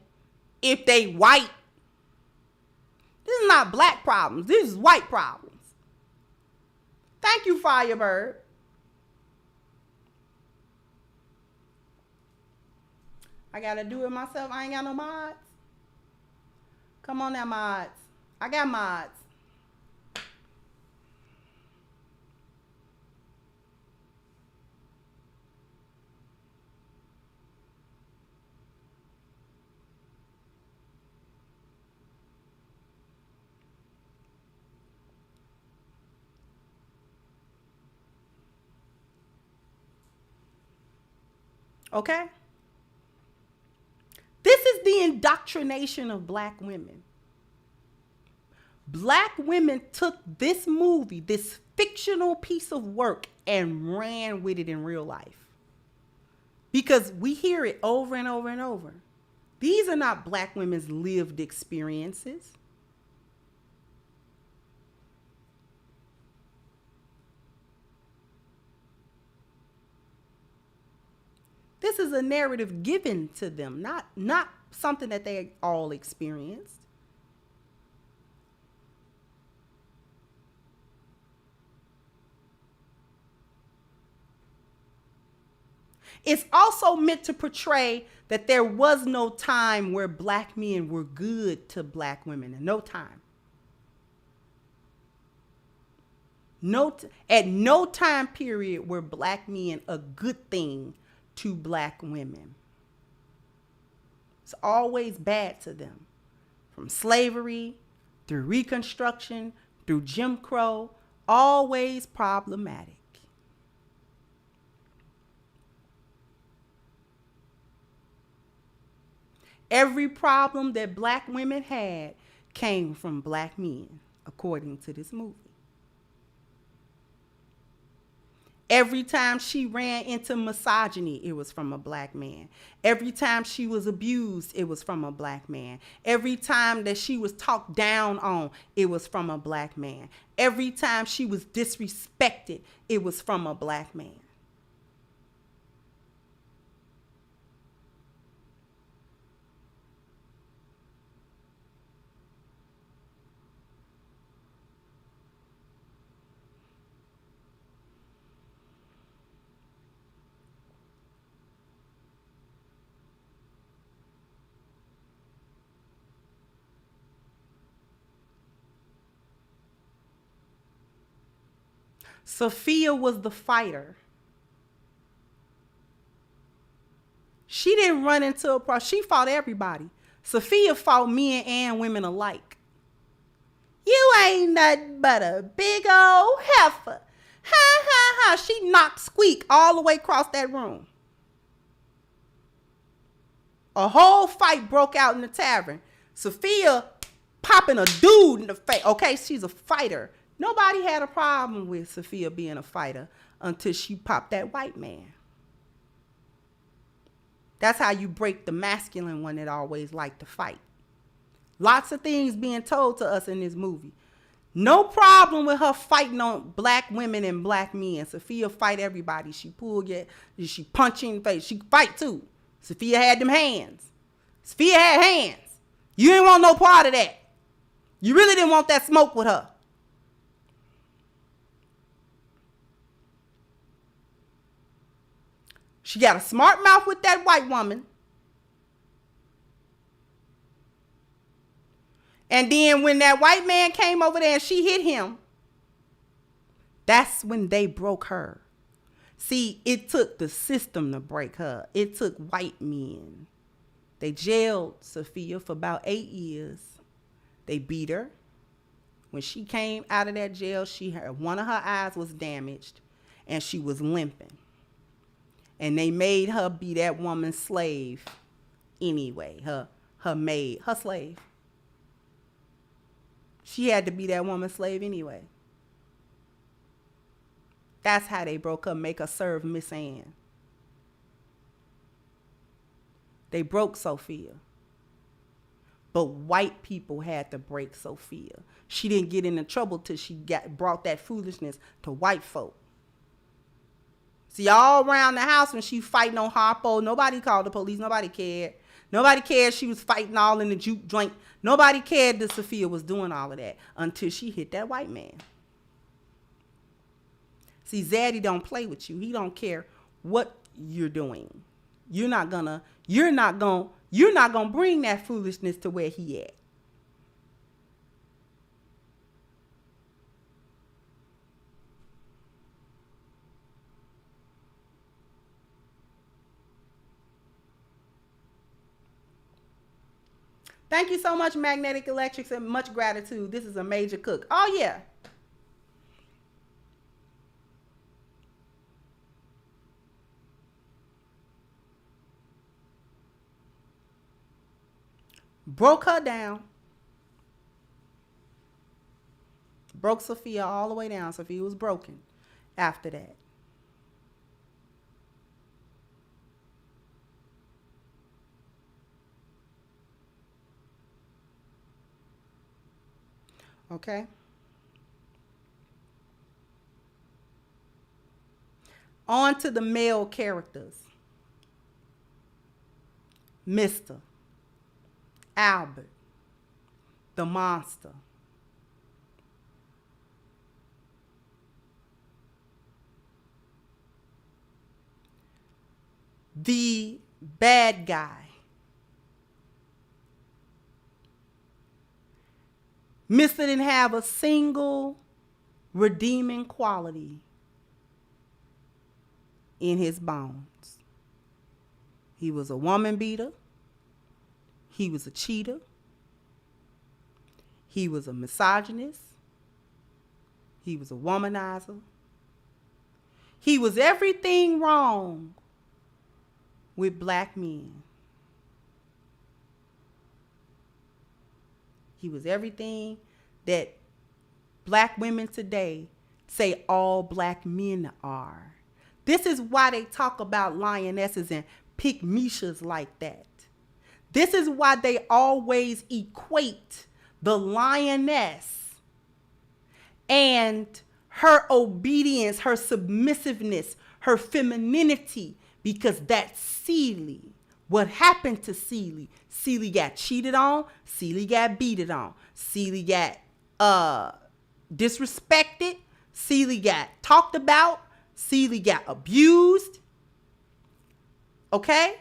if they white. This is not black problems. This is white problems. Thank you, Firebird. I gotta do it myself. I ain't got no mods. Come on now, mods. I got mods. Okay? This is the indoctrination of black women. Black women took this movie, this fictional piece of work, and ran with it in real life. Because we hear it over and over and over. These are not black women's lived experiences. This is a narrative given to them, not something that they all experienced. It's also meant to portray that there was no time where black men were good to black women. No time. At no time period were black men a good thing to black women. It's always bad to them. From slavery, through Reconstruction, through Jim Crow, always problematic. Every problem that black women had came from black men, according to this movie. Every time she ran into misogyny, it was from a black man. Every time she was abused, it was from a black man. Every time that she was talked down on, it was from a black man. Every time she was disrespected, it was from a black man. Sophia was the fighter. She didn't run into a problem. She fought everybody. Sophia fought men and women alike. You ain't nothing but a big old heifer. Ha, ha, ha. She knocked Squeak all the way across that room. A whole fight broke out in the tavern. Sophia popping a dude in the face. Okay, she's a fighter. Nobody had a problem with Sophia being a fighter until she popped that white man. That's how you break the masculine one that always liked to fight. Lots of things being told to us in this movie. No problem with her fighting on black women and black men. Sophia fight everybody. She pull you, she punch you in the face. She fight too. Sophia had them hands. Sophia had hands. You didn't want no part of that. You really didn't want that smoke with her. She got a smart mouth with that white woman. And then when that white man came over there and she hit him, that's when they broke her. See, it took the system to break her. It took white men. They jailed Sophia for about 8 years. They beat her. When she came out of that jail, one of her eyes was damaged and she was limping. And they made her be that woman's slave anyway, her maid, her slave. She had to be that woman's slave anyway. That's how they broke her, make her serve Miss Ann. They broke Sophia. But white people had to break Sophia. She didn't get into trouble till she brought that foolishness to white folk. See, all around the house when she fighting on Harpo, nobody called the police. Nobody cared. Nobody cared she was fighting all in the juke joint. Nobody cared that Sophia was doing all of that until she hit that white man. See, Zaddy don't play with you. He don't care what you're doing. You're not gonna bring that foolishness to where he at. Thank you so much, Magnetic Electrics, and much gratitude. This is a major cook. Oh, yeah. Broke her down. Broke Sophia all the way down. Sophia was broken after that. Okay. On to the male characters. Mr. Albert, the monster. The bad guy. Mr. didn't have a single redeeming quality in his bones. He was a woman beater. He was a cheater. He was a misogynist. He was a womanizer. He was everything wrong with black men. He was everything that black women today say all black men are. This is why they talk about lionesses and pygmishas like that. This is why they always equate the lioness and her obedience, her submissiveness, her femininity, because that's Celie. What happened to Celie? Celie got cheated on. Celie got beaten on. Celie got disrespected. Celie got talked about. Celie got abused. Okay?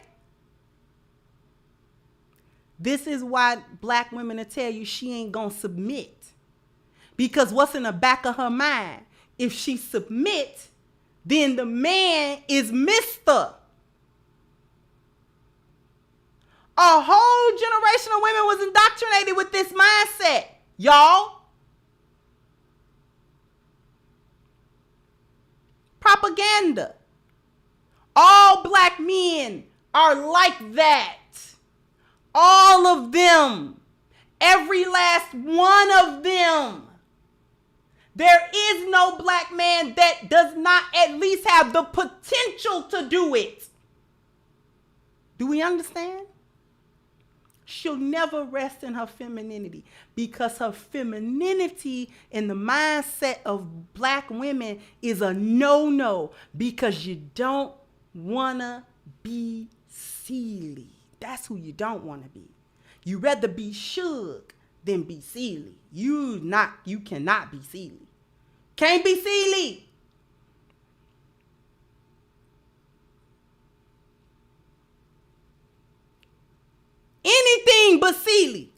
This is why black women will tell you she ain't gonna submit. Because what's in the back of her mind? If she submit, then the man is Mr. A whole generation of women was indoctrinated with this mindset, y'all. Propaganda. All black men are like that. All of them. Every last one of them. There is no black man that does not at least have the potential to do it. Do we understand? She'll never rest in her femininity because her femininity in the mindset of black women is a no-no because you don't want to be Celie. That's who you don't want to be. You rather be Suge than be Celie. You cannot be Celie. Can't be Celie. Anything but Celie.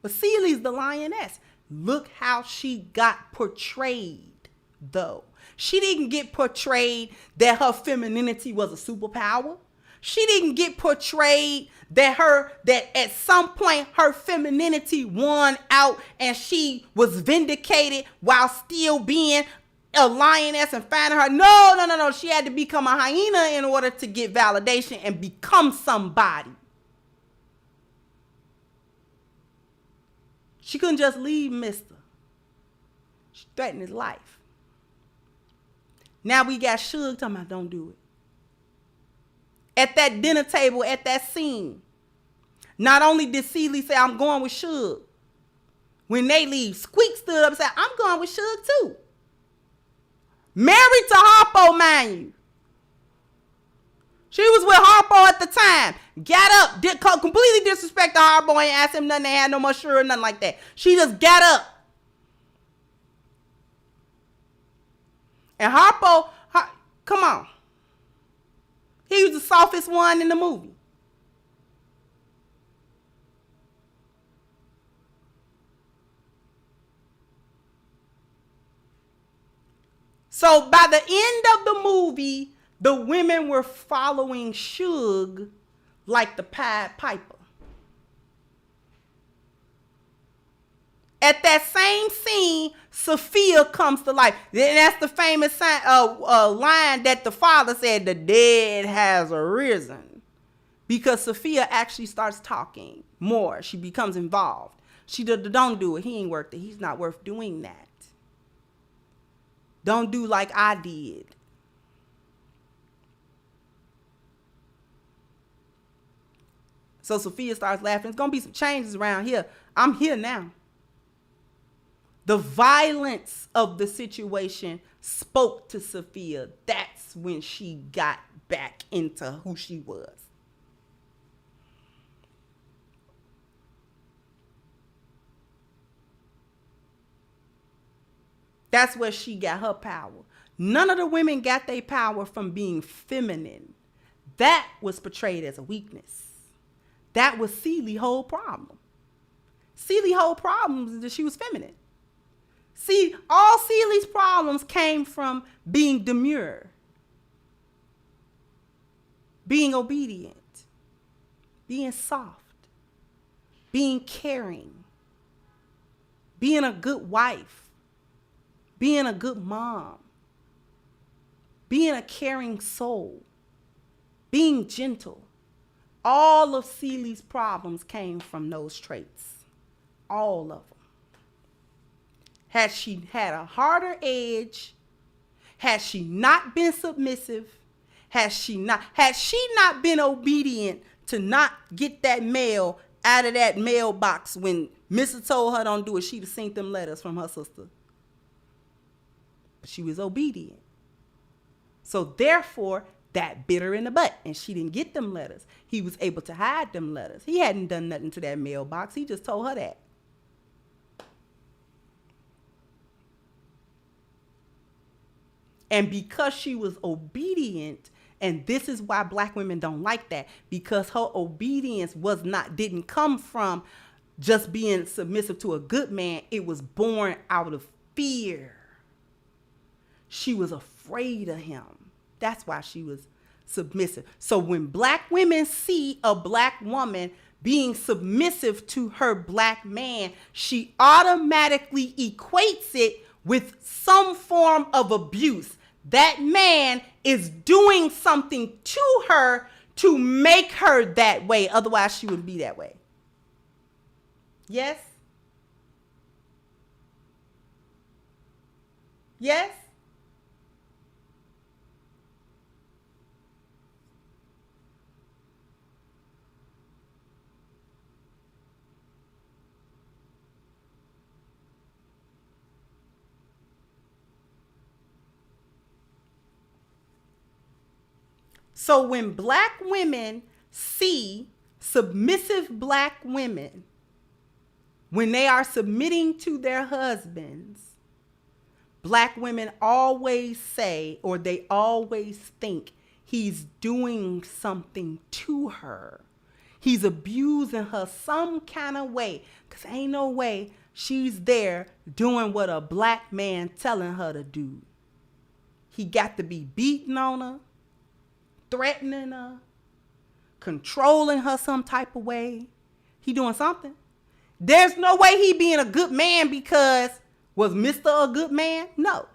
But Celie's the lioness. Look how she got portrayed, though. She didn't get portrayed that her femininity was a superpower. She didn't get portrayed that at some point her femininity won out and she was vindicated while still being a lioness and finding her. No. She had to become a hyena in order to get validation and become somebody. She couldn't just leave Mr. She threatened his life. Now we got Suge talking about don't do it. At that dinner table, at that scene, not only did Celie say, I'm going with Suge. When they leave, Squeak stood up and said, I'm going with Suge too. Married to Harpo, mind you. She was with Harpo at the time. Got up, completely disrespected Harpo, ain't asked him nothing, they had no more sure or nothing like that. She just got up. And come on. He was the softest one in the movie. So by the end of the movie, the women were following Suge like the Pied Piper. At that same scene, Sophia comes to life. And that's the famous line that the father said, the dead has arisen. Because Sophia actually starts talking more. She becomes involved. She don't do it. He ain't worth it. He's not worth doing that. Don't do like I did. So Sophia starts laughing. It's going to be some changes around here. I'm here now. The violence of the situation spoke to Sophia. That's when she got back into who she was. That's where she got her power. None of the women got their power from being feminine. That was portrayed as a weakness. That was Celia's whole problem. Celia's whole problem is that she was feminine. See, all Celia's problems came from being demure, being obedient, being soft, being caring, being a good wife, being a good mom, being a caring soul, being gentle. All of Celia's problems came from those traits. All of them. Had she had a harder edge, had she not been submissive, had she not been obedient to not get that mail out of that mailbox when Mr. told her don't do it, she'd have seen them letters from her sister. But she was obedient. So therefore, that bit her in the butt, and she didn't get them letters. He was able to hide them letters. He hadn't done nothing to that mailbox. He just told her that. And because she was obedient, and this is why black women don't like that, because her obedience didn't come from just being submissive to a good man. It was born out of fear. She was afraid of him. That's why she was submissive. So when black women see a black woman being submissive to her black man, she automatically equates it with some form of abuse. That man is doing something to her to make her that way. Otherwise, she wouldn't be that way. Yes? Yes? So when black women see submissive black women, when they are submitting to their husbands, black women always say, or they always think, he's doing something to her. He's abusing her some kind of way. Because ain't no way she's there doing what a black man telling her to do. He got to be beating on her, threatening her, controlling her some type of way. He doing something. There's no way he being a good man because was Mr. a good man? No.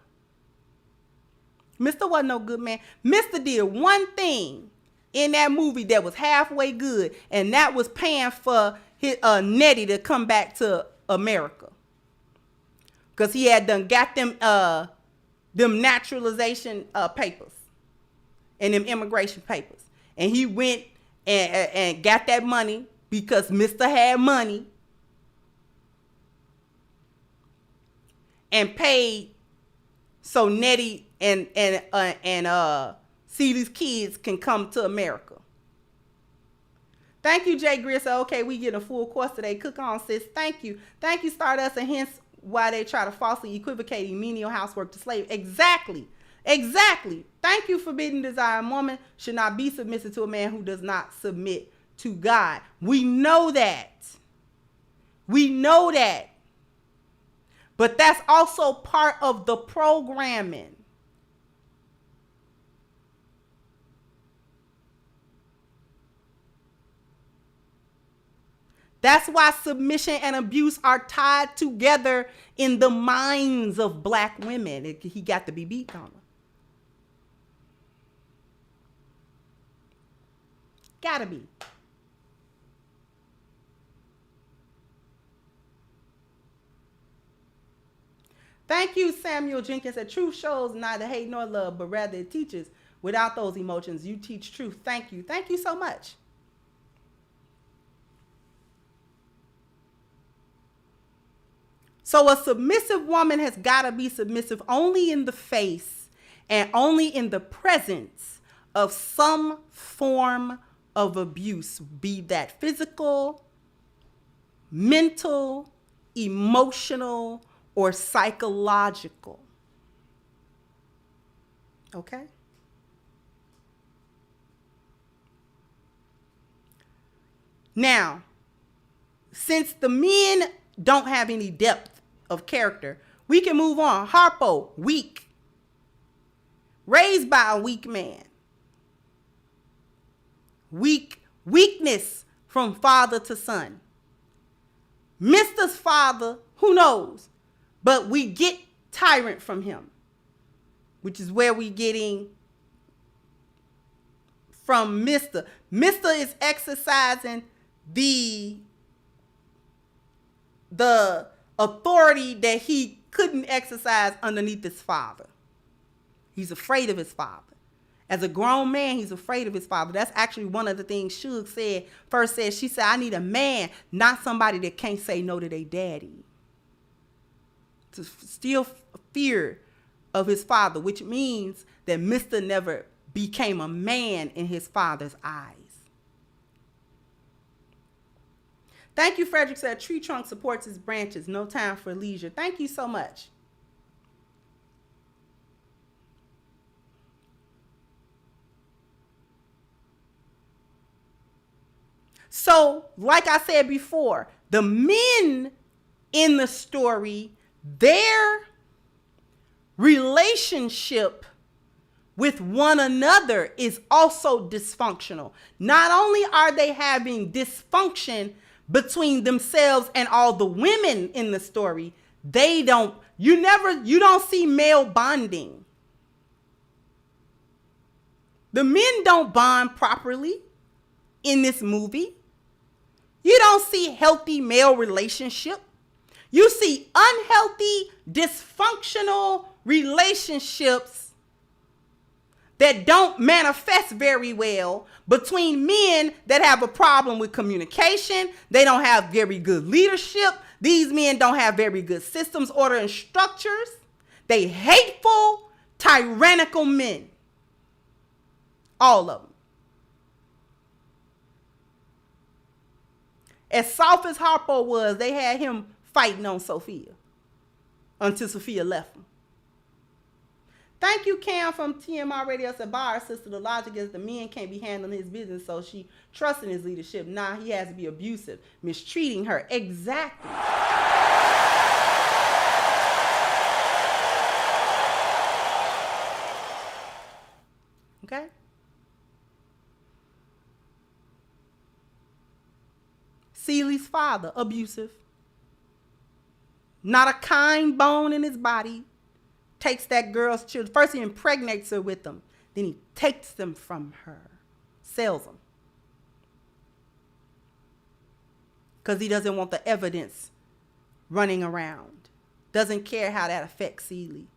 Mr. wasn't no good man. Mr. did one thing in that movie that was halfway good, and that was paying for his Nettie to come back to America. Because he had done got them naturalization papers and them immigration papers. And he went and got that money because Mr. had money and paid so Nettie and Celia's kids can come to America. Thank you, Jay Greer. So, okay, we get a full course today. Cook on, sis. Thank you. Thank you, Stardust, and hence why they try to falsely equivocate menial housework to slavery. Exactly. Exactly. Thank you, forbidden desire. A woman should not be submissive to a man who does not submit to God. We know that. We know that. But that's also part of the programming. That's why submission and abuse are tied together in the minds of black women. He got to be beat on her. Gotta be. Thank you, Samuel Jenkins. That truth shows neither hate nor love, but rather it teaches without those emotions. You teach truth. Thank you. Thank you so much. So a submissive woman has got to be submissive only in the face and only in the presence of some form of abuse, be that physical, mental, emotional, or psychological. Okay? Now, since the men don't have any depth of character, we can move on. Harpo, weak. Raised by a weak man. Weakness from father to son. Mr.'s father, who knows? But we get tyrant from him, which is where we getting from Mr. Mr. is exercising the authority that he couldn't exercise underneath his father. He's afraid of his father. As a grown man, he's afraid of his father. That's actually one of the things Suge said. She said, I need a man, not somebody that can't say no to their daddy. To still fear of his father, which means that Mr. never became a man in his father's eyes. Thank you, Frederick said, tree trunk supports its branches. No time for leisure. Thank you so much. So, like I said before, the men in the story, their relationship with one another is also dysfunctional. Not only are they having dysfunction between themselves and all the women in the story, you don't see male bonding. The men don't bond properly in this movie. You don't see healthy male relationship. You see unhealthy, dysfunctional relationships that don't manifest very well between men that have a problem with communication. They don't have very good leadership. These men don't have very good systems, order, and structures. They hateful, tyrannical men. All of them. As soft as Harpo was, they had him fighting on Sophia until Sophia left him. Thank you, Cam from TMR Radio. Said, by our sister, the logic is the men can't be handling his business, so she trusts in his leadership. Now he has to be abusive, mistreating her. Exactly. Okay? Celie's father, abusive. Not a kind bone in his body. Takes that girl's children. First he impregnates her with them. Then he takes them from her. Sells them. Because he doesn't want the evidence running around. Doesn't care how that affects Celie.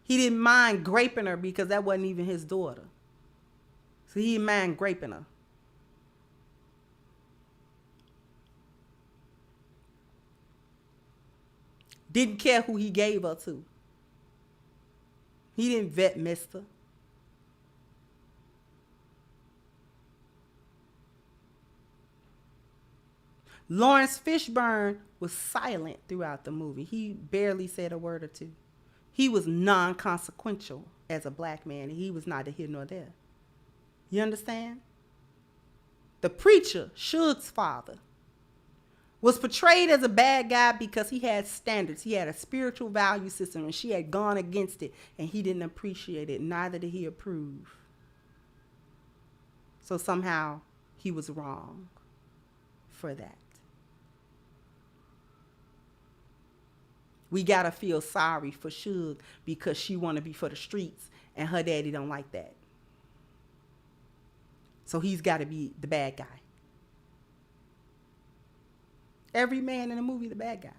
He didn't mind graping her because that wasn't even his daughter. So he didn't mind graping her. Didn't care who he gave her to. He didn't vet Mister. Lawrence Fishburne was silent throughout the movie. He barely said a word or two. He was non-consequential as a black man. He was neither here nor there. You understand? The preacher, Suge's father, was portrayed as a bad guy because he had standards. He had a spiritual value system, and she had gone against it, and he didn't appreciate it. Neither did he approve. So somehow he was wrong for that. We got to feel sorry for Suge because she want to be for the streets, and her daddy don't like that. So he's got to be the bad guy. Every man in the movie, the bad guy.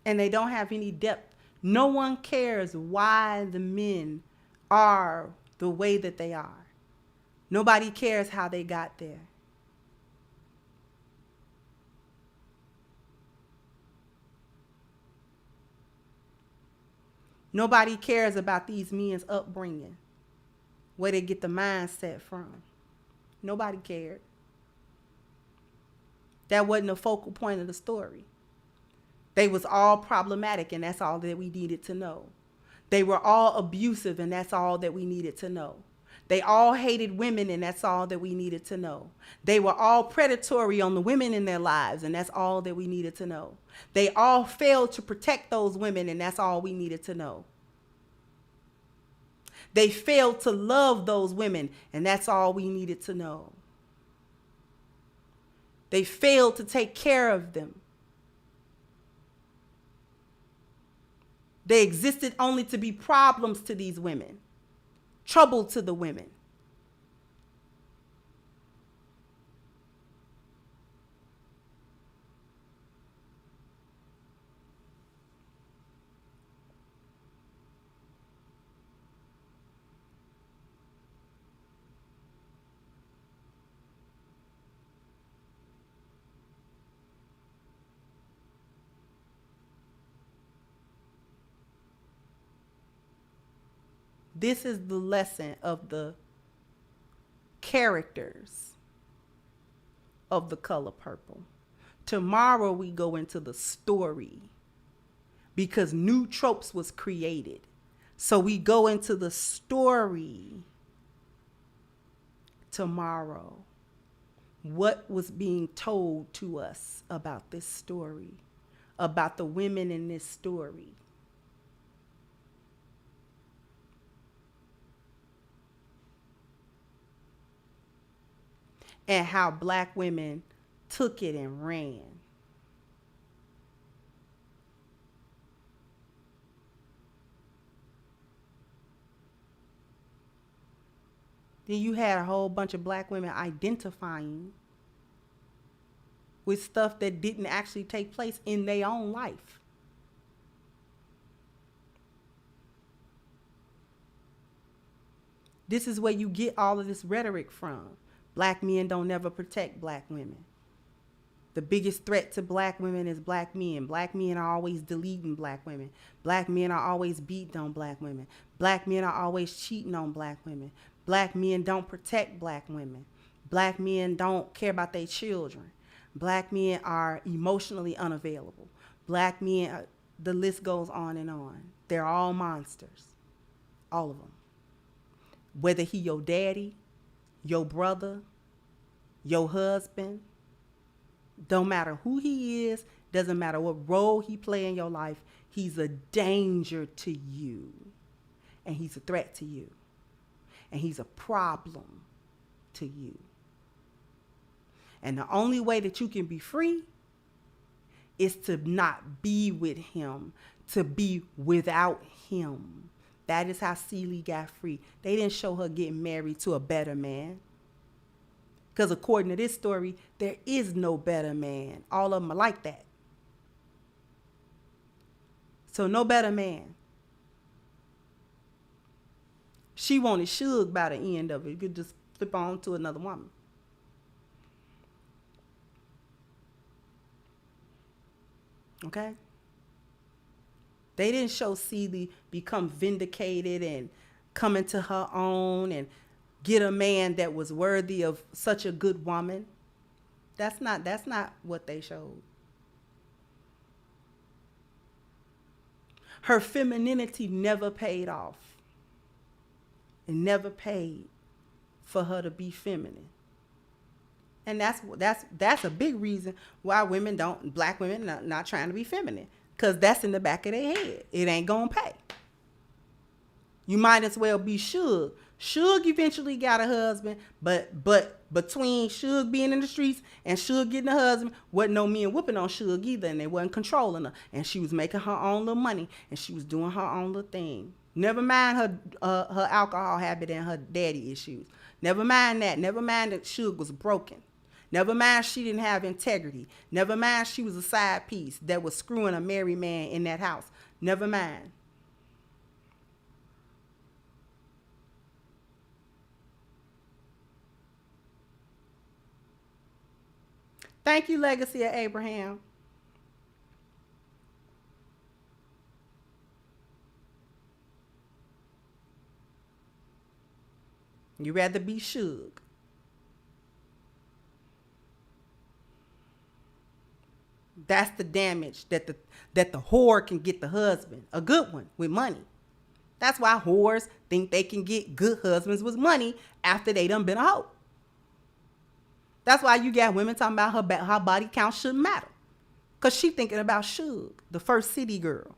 And they don't have any depth. No one cares why the men are the way that they are. Nobody cares how they got there. Nobody cares about these men's upbringing, where they get the mindset from. Nobody cared. That wasn't the focal point of the story. They was all problematic, and that's all that we needed to know. They were all abusive, and that's all that we needed to know. They all hated women, and that's all that we needed to know. They were all predatory on the women in their lives, and that's all that we needed to know. They all failed to protect those women, and that's all we needed to know. They failed to love those women, and that's all we needed to know. They failed to take care of them. They existed only to be problems to these women, trouble to the women. This is the lesson of the characters of The Color Purple. Tomorrow we go into the story because new tropes was created. So we go into the story tomorrow. What was being told to us about this story, about the women in this story. And how black women took it and ran. Then you had a whole bunch of black women identifying with stuff that didn't actually take place in their own life. This is where you get all of this rhetoric from. Black men don't never protect black women. The biggest threat to black women is black men. Black men are always deleting black women. Black men are always beating on black women. Black men are always cheating on black women. Black men don't protect black women. Black men don't care about their children. Black men are emotionally unavailable. Black men, the list goes on and on. They're all monsters. All of them. Whether he your daddy, your brother, your husband, don't matter who he is, doesn't matter what role he play in your life, he's a danger to you. And he's a threat to you. And he's a problem to you. And the only way that you can be free is to not be with him, to be without him. That is how Celie got free. They didn't show her getting married to a better man. Because according to this story, there is no better man. All of them are like that. So no better man. She wanted Suge by the end of it. You could just flip on to another woman. Okay? They didn't show Celie become vindicated and come into her own and get a man that was worthy of such a good woman. That's not what they showed. Her femininity never paid off. It never paid for her to be feminine. And that's a big reason why black women not trying to be feminine. Because that's in the back of their head. It ain't going to pay. You might as well be Suge. Suge eventually got a husband, but between Suge being in the streets and Suge getting a husband, wasn't no men whooping on Suge either, and they wasn't controlling her. And she was making her own little money, and she was doing her own little thing. Never mind her alcohol habit and her daddy issues. Never mind that. Never mind that Suge was broken. Never mind she didn't have integrity. Never mind she was a side piece that was screwing a married man in that house. Never mind. Thank you, Legacy of Abraham. You rather be Suge. That's the damage that the whore can get the husband, a good one with money. That's why whores think they can get good husbands with money after they done been a hoe. That's why you got women talking about her body count shouldn't matter. Because she thinking about Suge, the first city girl.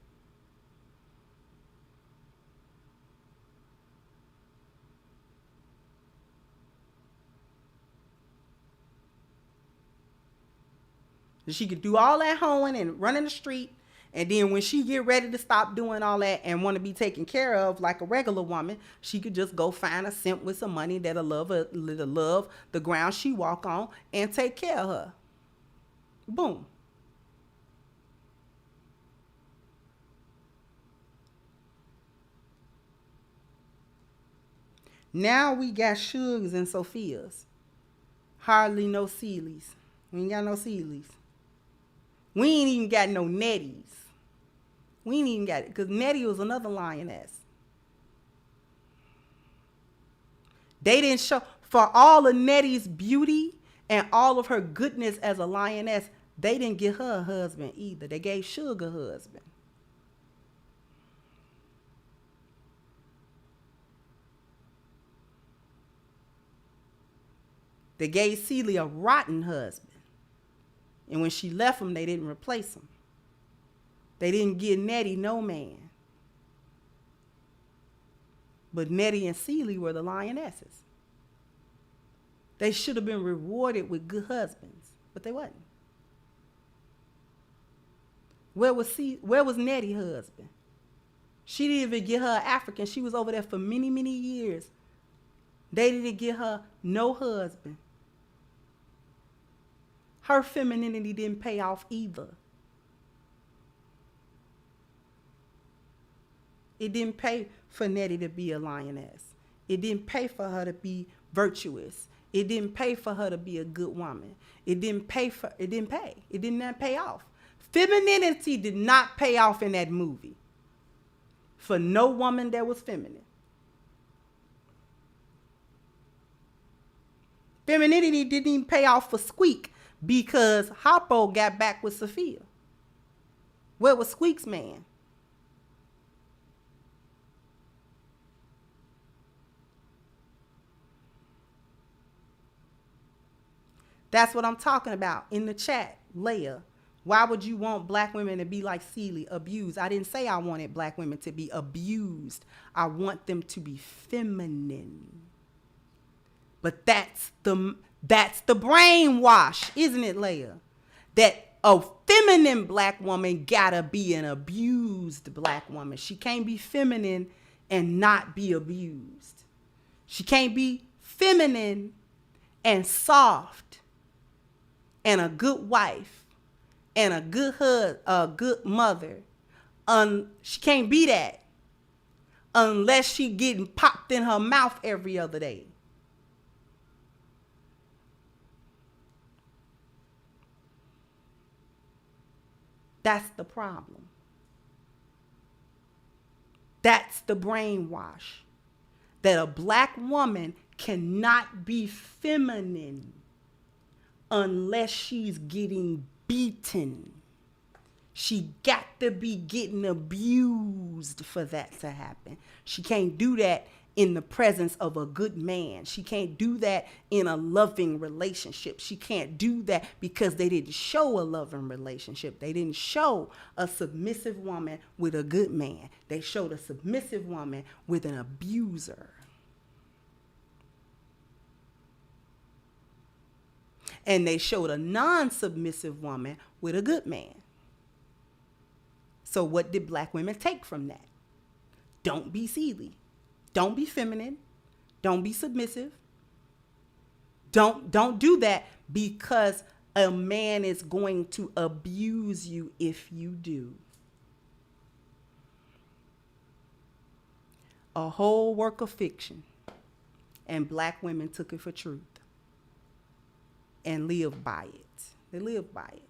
She could do all that hoeing and running the street. And then when she get ready to stop doing all that and want to be taken care of like a regular woman, she could just go find a simp with some money that'll love the ground she walk on and take care of her. Boom. Now we got Suges and Sophias. Hardly no Celies. We ain't got no Celies. We ain't even got no Netties. We ain't even got it. Because Nettie was another lioness. They didn't show, for all of Nettie's beauty and all of her goodness as a lioness, they didn't give her a husband either. They gave Suge a husband. They gave Celia a rotten husband. And when she left him, they didn't replace him. They didn't give Nettie no man. But Nettie and Celie were the lionesses. They should have been rewarded with good husbands, but they wasn't. Where was Nettie's husband? She didn't even get her African. She was over there for many, many years. They didn't get her no husband. Her femininity didn't pay off either. It didn't pay for Nettie to be a lioness. It didn't pay for her to be virtuous. It didn't pay for her to be a good woman. It didn't pay. It did not pay off. Femininity did not pay off in that movie. For no woman that was feminine. Femininity didn't even pay off for Squeak because Harpo got back with Sophia. Where was Squeak's man? That's what I'm talking about in the chat, Leia. Why would you want black women to be like Celie, abused? I didn't say I wanted black women to be abused. I want them to be feminine. But that's the brainwash, isn't it, Leia? That a feminine black woman gotta be an abused black woman. She can't be feminine and not be abused. She can't be feminine and soft and a good wife and a good mother. She can't be that unless she getting popped in her mouth every other day. That's the problem. That's the brainwash. That a black woman cannot be feminine unless she's getting beaten. She got to be getting abused for that to happen. She can't do that in the presence of a good man. She can't do that in a loving relationship. She can't do that because they didn't show a loving relationship. They didn't show a submissive woman with a good man. They showed a submissive woman with an abuser. And they showed a non-submissive woman with a good man. So what did black women take from that? Don't be silly. Don't be feminine. Don't be submissive. Don't do that because a man is going to abuse you if you do. A whole work of fiction. And black women took it for truth. And lived by it. They lived by it.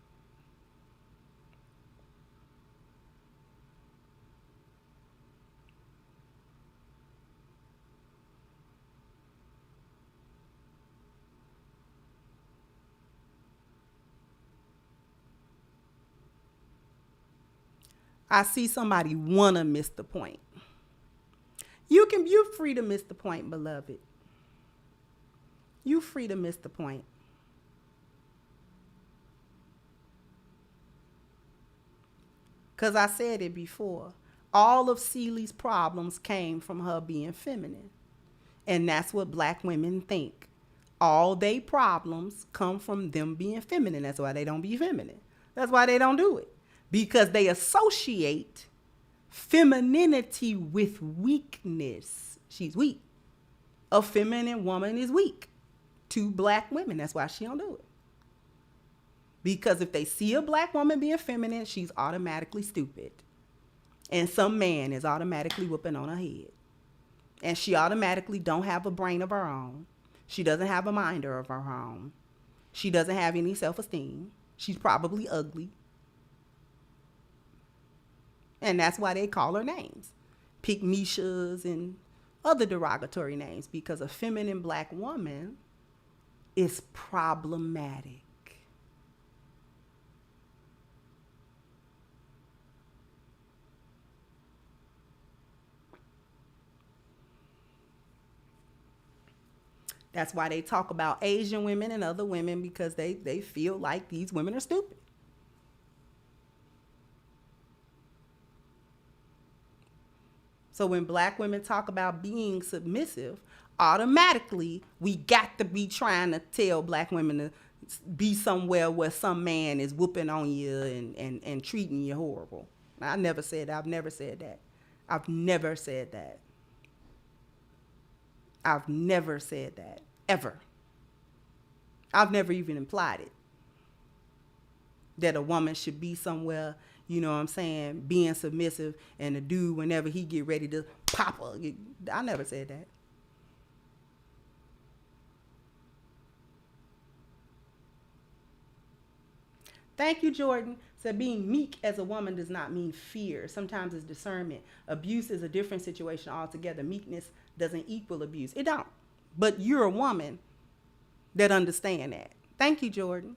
I see somebody wanna miss the point. You're free to miss the point, beloved. You're free to miss the point. Because I said it before. All of Celie's problems came from her being feminine. And that's what black women think. All they problems come from them being feminine. That's why they don't be feminine. That's why they don't do it. Because they associate femininity with weakness. She's weak. A feminine woman is weak to black women. That's why she don't do it. Because if they see a black woman being feminine, she's automatically stupid. And some man is automatically whooping on her head. And she automatically don't have a brain of her own. She doesn't have a mind of her own. She doesn't have any self-esteem. She's probably ugly. And that's why they call her names. Pygmishas and other derogatory names. Because a feminine black woman is problematic. That's why they talk about Asian women and other women, because they feel like these women are stupid. So when black women talk about being submissive, automatically we got to be trying to tell black women to be somewhere where some man is whooping on you and treating you horrible. I never said that. I've never said that. I've never said that. I've never said that, ever. I've never even implied it. That a woman should be somewhere, you know what I'm saying, being submissive, and the dude, whenever he get ready to pop her. I never said that. Thank you, Jordan. Said being meek as a woman does not mean fear. Sometimes it's discernment. Abuse is a different situation altogether. Meekness doesn't equal abuse. It don't. But you're a woman that understand that. Thank you, Jordan.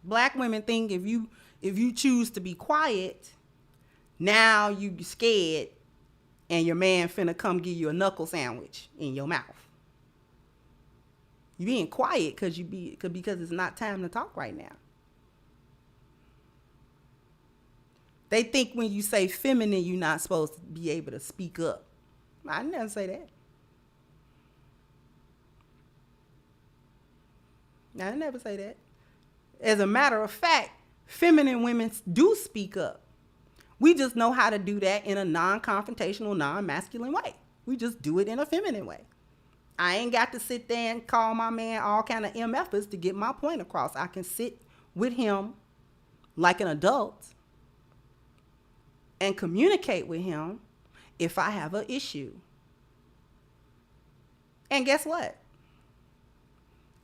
Black women think if you choose to be quiet, now you scared and your man finna come give you a knuckle sandwich in your mouth. You being quiet because it's not time to talk right now. They think when you say feminine, you're not supposed to be able to speak up. I never say that. I never say that. As a matter of fact, feminine women do speak up. We just know how to do that in a non-confrontational, non-masculine way. We just do it in a feminine way. I ain't got to sit there and call my man all kind of MFers to get my point across. I can sit with him like an adult and communicate with him if I have an issue. And guess what?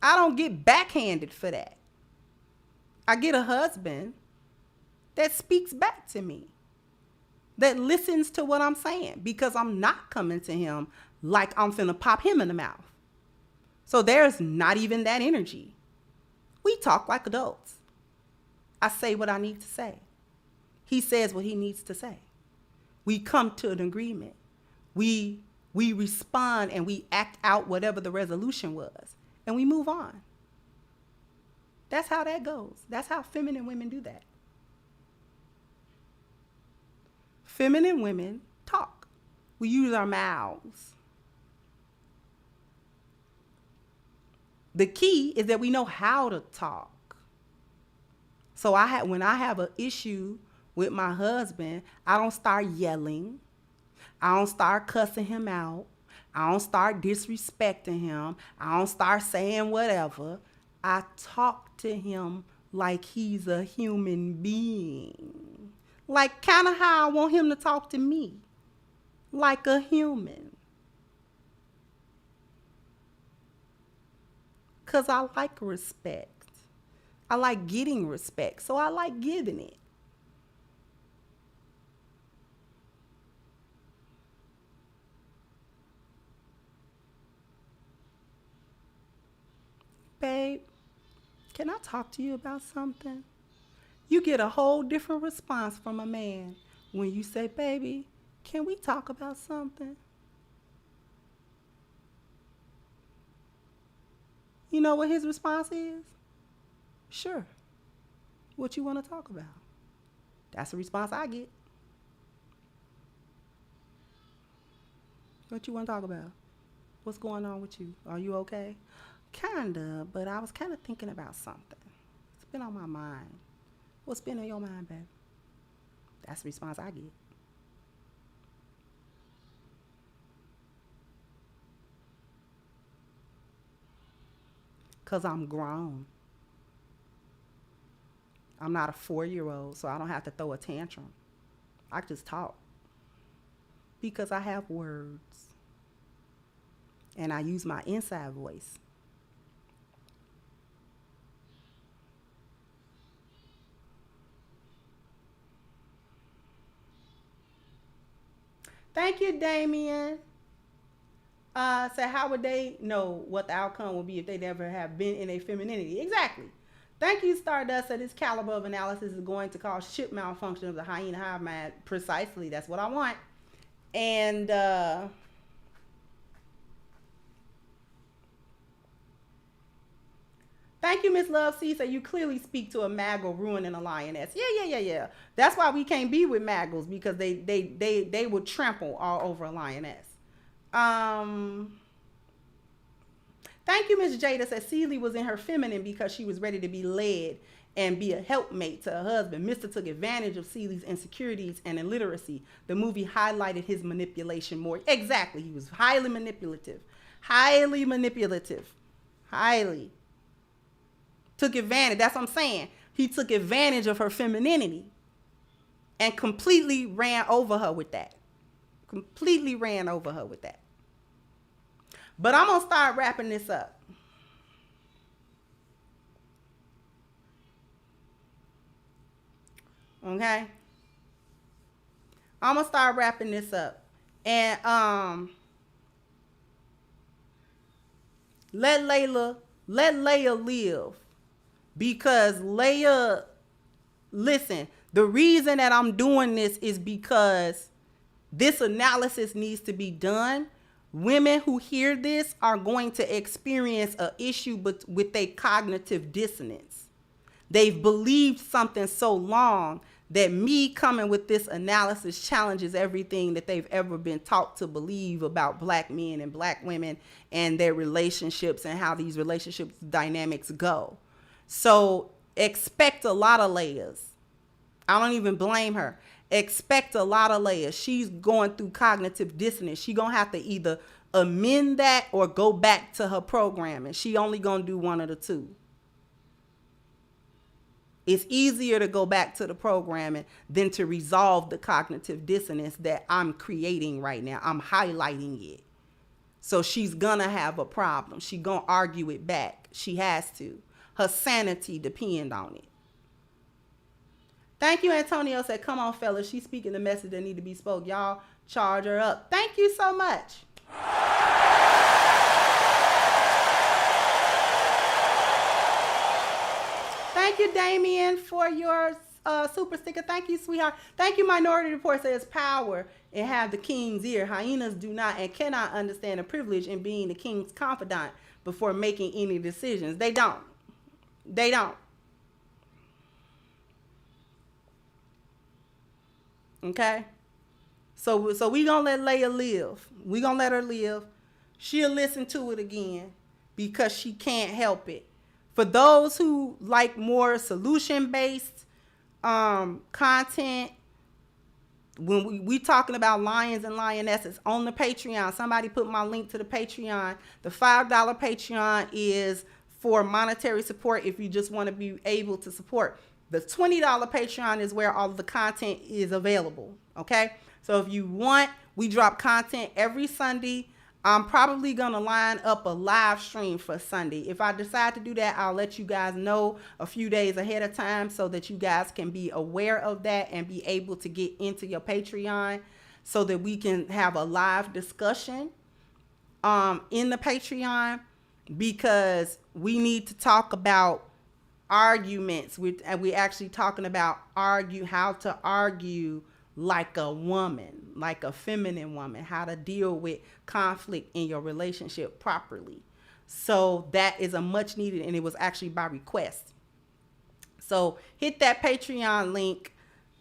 I don't get backhanded for that. I get a husband that speaks back to me. that listens to what I'm saying, because I'm not coming to him like I'm finna pop him in the mouth. So there's not even that energy. We talk like adults. I say what I need to say. He says what he needs to say. We come to an agreement. We respond and we act out whatever the resolution was, and we move on. That's how that goes. That's how feminine women do that. Feminine women talk. We use our mouths. The key is that we know how to talk. So when I have an issue with my husband, I don't start yelling. I don't start cussing him out. I don't start disrespecting him. I don't start saying whatever. I talk to him like he's a human being. Like kind of how I want him to talk to me. Like a human. Because I like respect. I like getting respect, so I like giving it. Babe, can I talk to you about something? You get a whole different response from a man when you say, baby, can we talk about something? You know what his response is? Sure. What you want to talk about? That's the response I get. What you want to talk about? What's going on with you? Are you okay? Kinda, but I was kind of thinking about something. It's been on my mind. What's been on your mind, babe? That's the response I get. Because I'm grown. I'm not a 4-year-old, so I don't have to throw a tantrum. I just talk. Because I have words. And I use my inside voice. Thank you, Damien. So how would they know what the outcome would be if they never have been in a femininity? Exactly. Thank you, Stardust. So this caliber of analysis is going to cause ship malfunction of the hyena hive mind. Precisely. That's what I want. And thank you, Miss Love C. So you clearly speak to a maggle ruining a lioness. Yeah. That's why we can't be with maggles, because they will trample all over a lioness. Thank you, Miss Jada. Said Celie was in her feminine because she was ready to be led and be a helpmate to her husband. Mr. took advantage of Celie's insecurities and illiteracy. The movie highlighted his manipulation more. Exactly. He was highly manipulative. Highly. Took advantage. That's what I'm saying. He took advantage of her femininity and completely ran over her with that. But I'm going to start wrapping this up. Okay? I'm going to start wrapping this up. And let Layla live. Because Leia, listen, the reason that I'm doing this is because this analysis needs to be done. Women who hear this are going to experience an issue with a cognitive dissonance. They've believed something so long that me coming with this analysis challenges everything that they've ever been taught to believe about black men and black women and their relationships and how these relationships dynamics go. So expect a lot of layers. I don't even blame her. Expect a lot of layers. She's going through cognitive dissonance. She's going to have to either amend that or go back to her programming. She only going to do one of the two. It's easier to go back to the programming than to resolve the cognitive dissonance that I'm creating right now. I'm highlighting it. So she's going to have a problem. She's going to argue it back. She has to. Her sanity depends on it. Thank you, Antonio said, come on, fellas. She's speaking the message that need to be spoke. Y'all charge her up. Thank you so much. Thank you, Damien, for your super sticker. Thank you, sweetheart. Thank you, Minority Report says power and have the king's ear. Hyenas do not and cannot understand the privilege in being the king's confidant before making any decisions. They don't. They don't. Okay? So we gonna let Leia live. We gonna let her live. She'll listen to it again because she can't help it. For those who like more solution-based content, when we talking about lions and lionesses on the Patreon, somebody put my link to the Patreon. The $5 Patreon is for monetary support if you just want to be able to support. The $20 Patreon is where all of the content is available. Okay, so if you want, we drop content every Sunday. I'm probably going to line up a live stream for Sunday. If I decide to do that, I'll let you guys know a few days ahead of time so that you guys can be aware of that and be able to get into your Patreon so that we can have a live discussion in the Patreon, because we need to talk about arguments. We're actually talking about how to argue like a woman, like a feminine woman, how to deal with conflict in your relationship properly. So that is a much needed, and it was actually by request. So hit that Patreon link.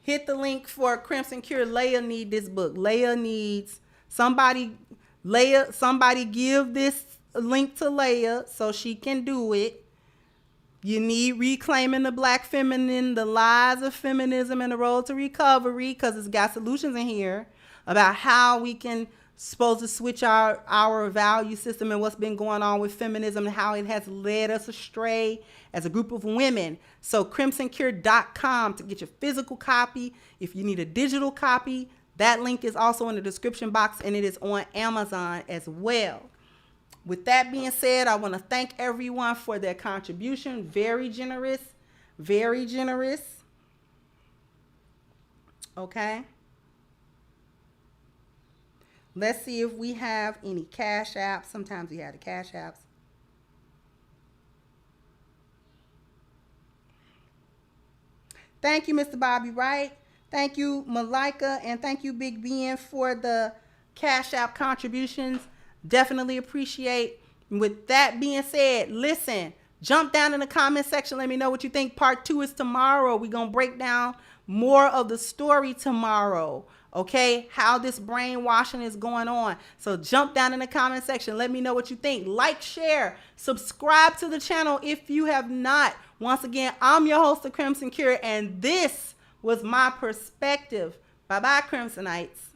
Hit the link for Crimson Cure. Leia need this book. Leia needs somebody. Somebody give this link to Leia so she can do it. You need Reclaiming the Black Feminine, The Lies of Feminism and the Road to Recovery, because it's got solutions in here about how we can supposed to switch our value system and what's been going on with feminism and how it has led us astray as a group of women. So crimsoncure.com to get your physical copy. If you need a digital copy, that link is also in the description box, and it is on Amazon as well. With that being said, I want to thank everyone for their contribution. Very generous. Very generous. Okay. Let's see if we have any cash apps. Sometimes we have the cash apps. Thank you, Mr. Bobby Wright. Thank you, Malika. And thank you, Big Ben, for the cash app contributions. Definitely appreciate. With that being said, listen, jump down in the comment section. Let me know what you think. Part 2 is tomorrow. We're going to break down more of the story tomorrow. Okay, how this brainwashing is going on. So jump down in the comment section. Let me know what you think. Like, share, subscribe to the channel if you have not. Once again, I'm your host, The Crimson Cure, and this was my perspective. Bye-bye, Crimsonites.